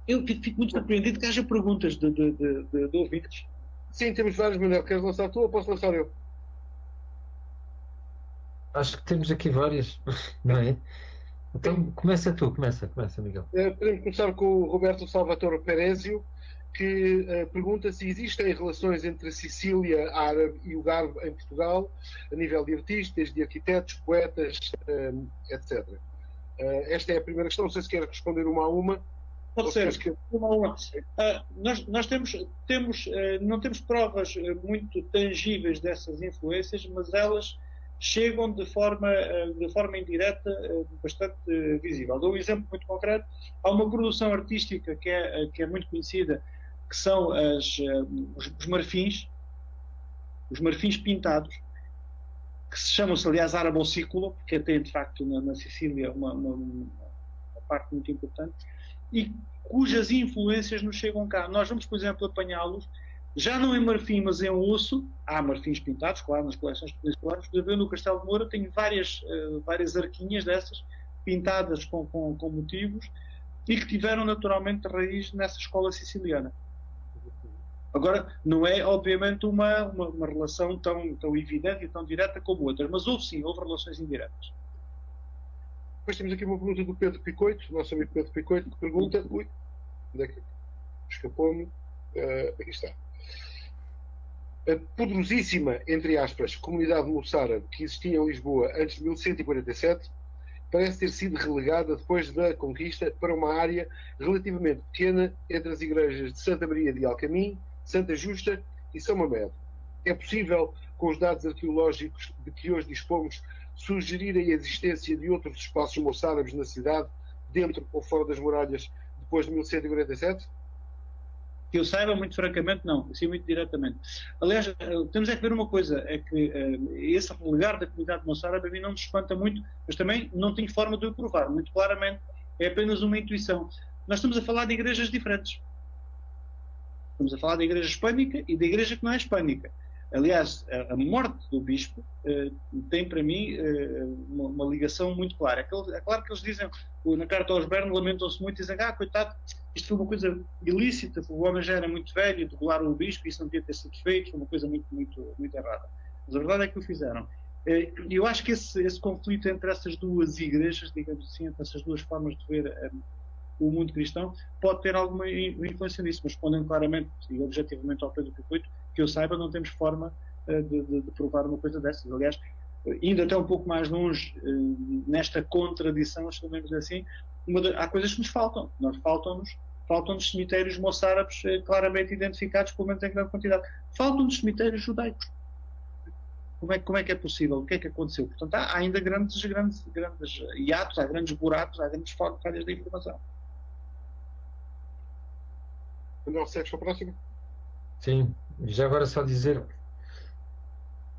Speaker 2: Eu fico muito surpreendido que haja perguntas de ouvintes.
Speaker 1: Sim, temos vários, Manuel. Queres lançar tu ou posso lançar eu?
Speaker 3: Acho que temos aqui várias, não é? Então começa tu, começa, Miguel.
Speaker 1: Podemos começar com o Roberto Salvatore Perezio, que pergunta se existem relações entre a Sicília árabe e o Garve em Portugal, a nível de artistas, de arquitetos, poetas, etc. Esta é a primeira questão, não sei se quer responder uma a uma.
Speaker 2: Pode ser, uma a uma. Nós não temos provas muito tangíveis dessas influências, mas elas chegam de forma indireta, bastante visível. Dou um exemplo muito concreto. Há uma produção artística que é muito conhecida, que são os marfins pintados, que se chamam-se, aliás, arabocículo, porque tem, de facto, na Sicília uma parte muito importante, e cujas influências nos chegam cá. Nós vamos, por exemplo, apanhá-los já não em marfim, mas em osso. Há marfins pintados, claro, nas coleções particulares. Por exemplo, no Castelo de Moura tenho várias arquinhas dessas, pintadas com motivos, e que tiveram naturalmente raiz nessa escola siciliana. Agora, não é, obviamente, uma relação tão evidente e tão direta como outras, mas houve relações indiretas.
Speaker 1: Depois temos aqui uma pergunta do Pedro Picoito, nosso amigo Pedro Picoito, que pergunta... Ui, onde é que escapou-me? Aqui está. A poderosíssima, entre aspas, comunidade moçárabe que existia em Lisboa antes de 1147 parece ter sido relegada depois da conquista para uma área relativamente pequena entre as igrejas de Santa Maria de Alcamim, Santa Justa e São Mamed. É possível, com os dados arqueológicos de que hoje dispomos, sugerir a existência de outros espaços moçárabes na cidade, dentro ou fora das muralhas, depois de 1147?
Speaker 2: Que eu saiba, muito francamente, não. Assim, muito diretamente. Aliás, temos é que ver uma coisa, é que esse relegar da comunidade moçárabe a mim não me espanta muito, mas também não tenho forma de o provar, muito claramente. É apenas uma intuição. Nós estamos a falar de igrejas diferentes. Estamos a falar da igreja hispânica e da igreja que não é hispânica. Aliás, a morte do bispo tem para mim uma ligação muito clara. É claro que eles dizem, na carta aos Bernos, lamentam-se muito e dizem, coitado, isto foi uma coisa ilícita, o homem já era muito velho, degolar o bispo, isso não devia ter sido feito, foi uma coisa muito, muito, muito errada. Mas a verdade é que o fizeram. Eu acho que esse conflito entre essas duas igrejas, digamos assim, entre essas duas formas de ver o mundo cristão, pode ter alguma influência nisso, mas respondendo claramente e objetivamente ao Pedro Picoito, que eu saiba, não temos forma de provar uma coisa dessas. Aliás, indo até um pouco mais longe nesta contradição, chamemos assim, há coisas que nos faltam. Faltam-nos cemitérios moçárabes claramente identificados, pelo menos em grande quantidade. Faltam-nos cemitérios judaicos. Como é que é possível? O que é que aconteceu? Portanto, há ainda grandes hiatos, há grandes buracos, há grandes falhas de informação.
Speaker 1: Não segues para a próxima?
Speaker 3: Sim, já agora só dizer,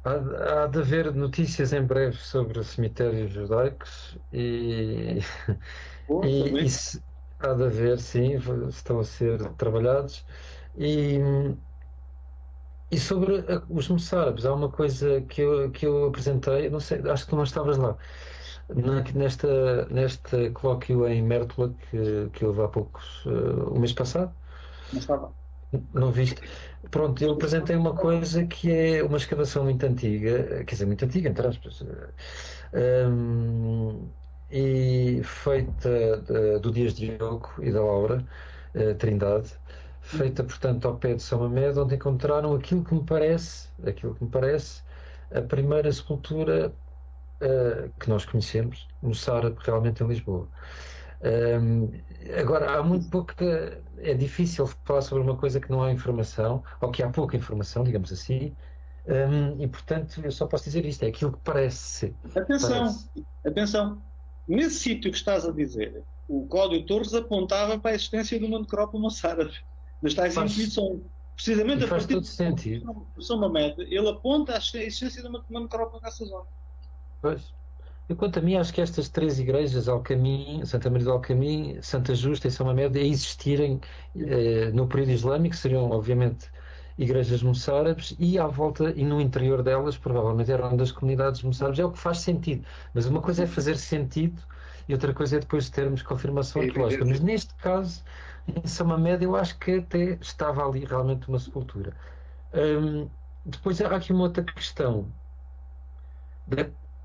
Speaker 3: há de haver notícias em breve sobre cemitérios judaicos e há de haver, sim, estão a ser trabalhados e sobre os moçárabes, há uma coisa que eu apresentei, não sei, acho que tu não estavas lá, neste colóquio em Mértola que houve há poucos, o mês passado.
Speaker 2: Não estava.
Speaker 3: Não viste? Pronto, eu apresentei uma coisa que é uma escavação muito antiga, quer dizer, muito antiga, entre aspas, e feita do Dias de Diogo e da Laura Trindade, feita, portanto, ao pé de São Mamed, onde encontraram aquilo que me parece, a primeira sepultura que nós conhecemos, moçárabe, realmente em Lisboa. Agora, há muito pouco é difícil falar sobre uma coisa que não há informação, ou que há pouca informação, digamos assim, E portanto eu só posso dizer isto, é aquilo que parece.
Speaker 2: Atenção, nesse sítio que estás a dizer, o Cláudio Torres apontava para a existência de uma necrópole moçárabe, nas tais intuições. Precisamente a partir de São Mamed, ele aponta a existência de uma necrópole nessa zona.
Speaker 3: Pois. E quanto a mim, acho que estas 3 igrejas, Alcamim, Santa Maria do Alcamim, Santa Justa e São Mamed, a existirem no período islâmico, seriam obviamente igrejas moçárabes, e à volta e no interior delas provavelmente eram das comunidades moçárabes. É o que faz sentido, mas uma coisa é fazer sentido e outra coisa é depois termos confirmação arqueológica, mas neste caso em São Mamed eu acho que até estava ali realmente uma sepultura. Depois há aqui uma outra questão.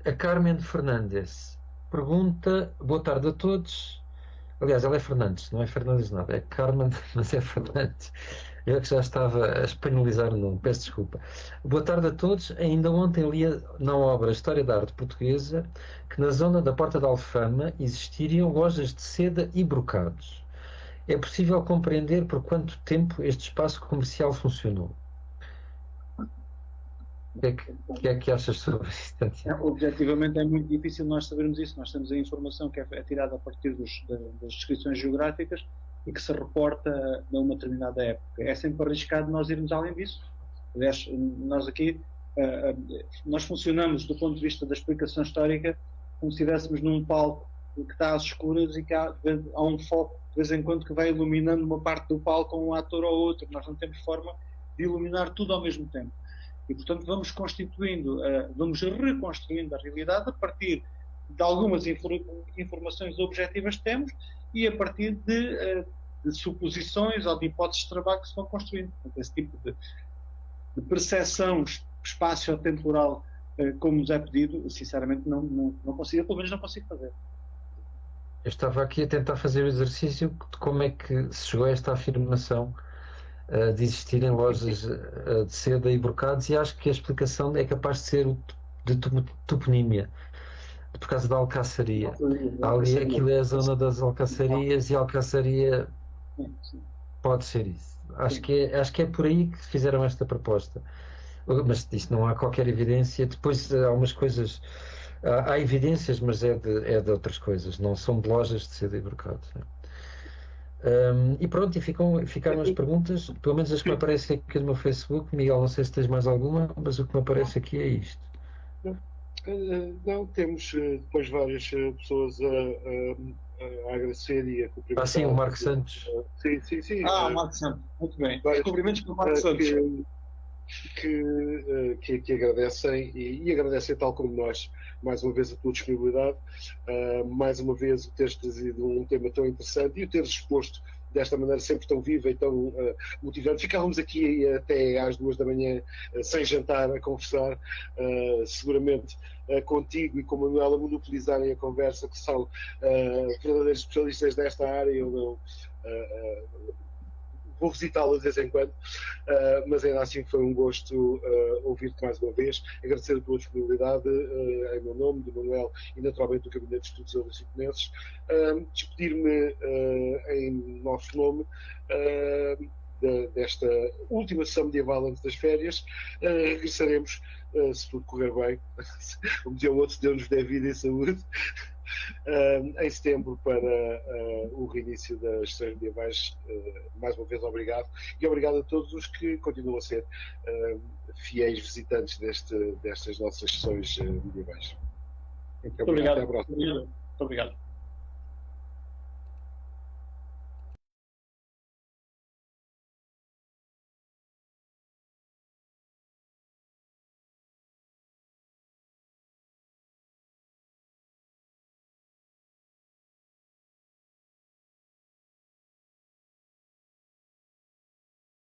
Speaker 3: A Carmen Fernandes pergunta: boa tarde a todos. Aliás, ela é Fernandes, não é Fernandes nada, é Carmen, mas é Fernandes. Eu que já estava a espanholizar o nome, peço desculpa. Boa tarde a todos. Ainda ontem lia na obra História da Arte Portuguesa que na zona da Porta da Alfama existiriam lojas de seda e brocados. É possível compreender por quanto tempo este espaço comercial funcionou? O que é que achas sobre isso?
Speaker 2: Objetivamente é muito difícil nós sabermos isso. Nós temos a informação que é tirada a partir das descrições geográficas e que se reporta a uma determinada época. É sempre arriscado nós irmos além disso. Aliás, nós aqui nós funcionamos do ponto de vista da explicação histórica como se estivéssemos num palco que está às escuras e que há um foco de vez em quando que vai iluminando uma parte do palco com um ator ou outro. Nós não temos forma de iluminar tudo ao mesmo tempo. E, portanto, vamos reconstruindo a realidade a partir de algumas informações objetivas que temos e a partir de suposições ou de hipóteses de trabalho que se vão construindo. Portanto, esse tipo de percepção espaço-temporal, como nos é pedido, sinceramente não consigo, pelo menos não consigo fazer.
Speaker 3: Eu estava aqui a tentar fazer o exercício de como é que se chegou a esta afirmação de existirem lojas de seda e brocados, e acho que a explicação é capaz de ser de toponímia, por causa da alcaçaria. Ali aquilo é a zona das alcaçarias e a alcaçaria pode ser isso. Acho que é por aí que fizeram esta proposta. Mas isto não há qualquer evidência. Depois há umas coisas, há evidências, mas é de outras coisas, não são de lojas de seda e brocados. E pronto, e ficaram as perguntas, pelo menos as que me aparecem aqui no meu Facebook. Miguel, não sei se tens mais alguma, mas o que me aparece aqui é isto.
Speaker 1: Não, temos depois várias pessoas a agradecer e a cumprimentar.
Speaker 3: Sim, o Marco Santos.
Speaker 1: Sim.
Speaker 2: O Marco Santos, muito bem. Cumprimentos para o Marco Santos. Que agradecem e agradecem, tal como nós, mais uma vez a tua disponibilidade, mais uma vez o teres trazido um tema tão interessante e o teres exposto desta maneira sempre tão viva e tão motivante. Ficávamos aqui até às 2 da manhã sem jantar a conversar, seguramente contigo e com a Manuela monopolizarem a conversa, que são verdadeiros especialistas desta área. Eu vou visitá-la de vez em quando, mas ainda assim foi um gosto ouvir-te mais uma vez, agradecer a tua disponibilidade em meu nome, do Manuel e naturalmente do Gabinete de Estudos Eurociponenses, despedir-me em nosso nome desta última sessão medieval antes das férias. Regressaremos, se tudo correr bem, como dizia o outro, se Deus nos der vida e saúde, em setembro para o reinício das sessões medievais. Mais uma vez obrigado, e obrigado a todos os que continuam a ser fiéis visitantes destas nossas sessões medievais. Muito obrigado. Até a próxima. Muito obrigado.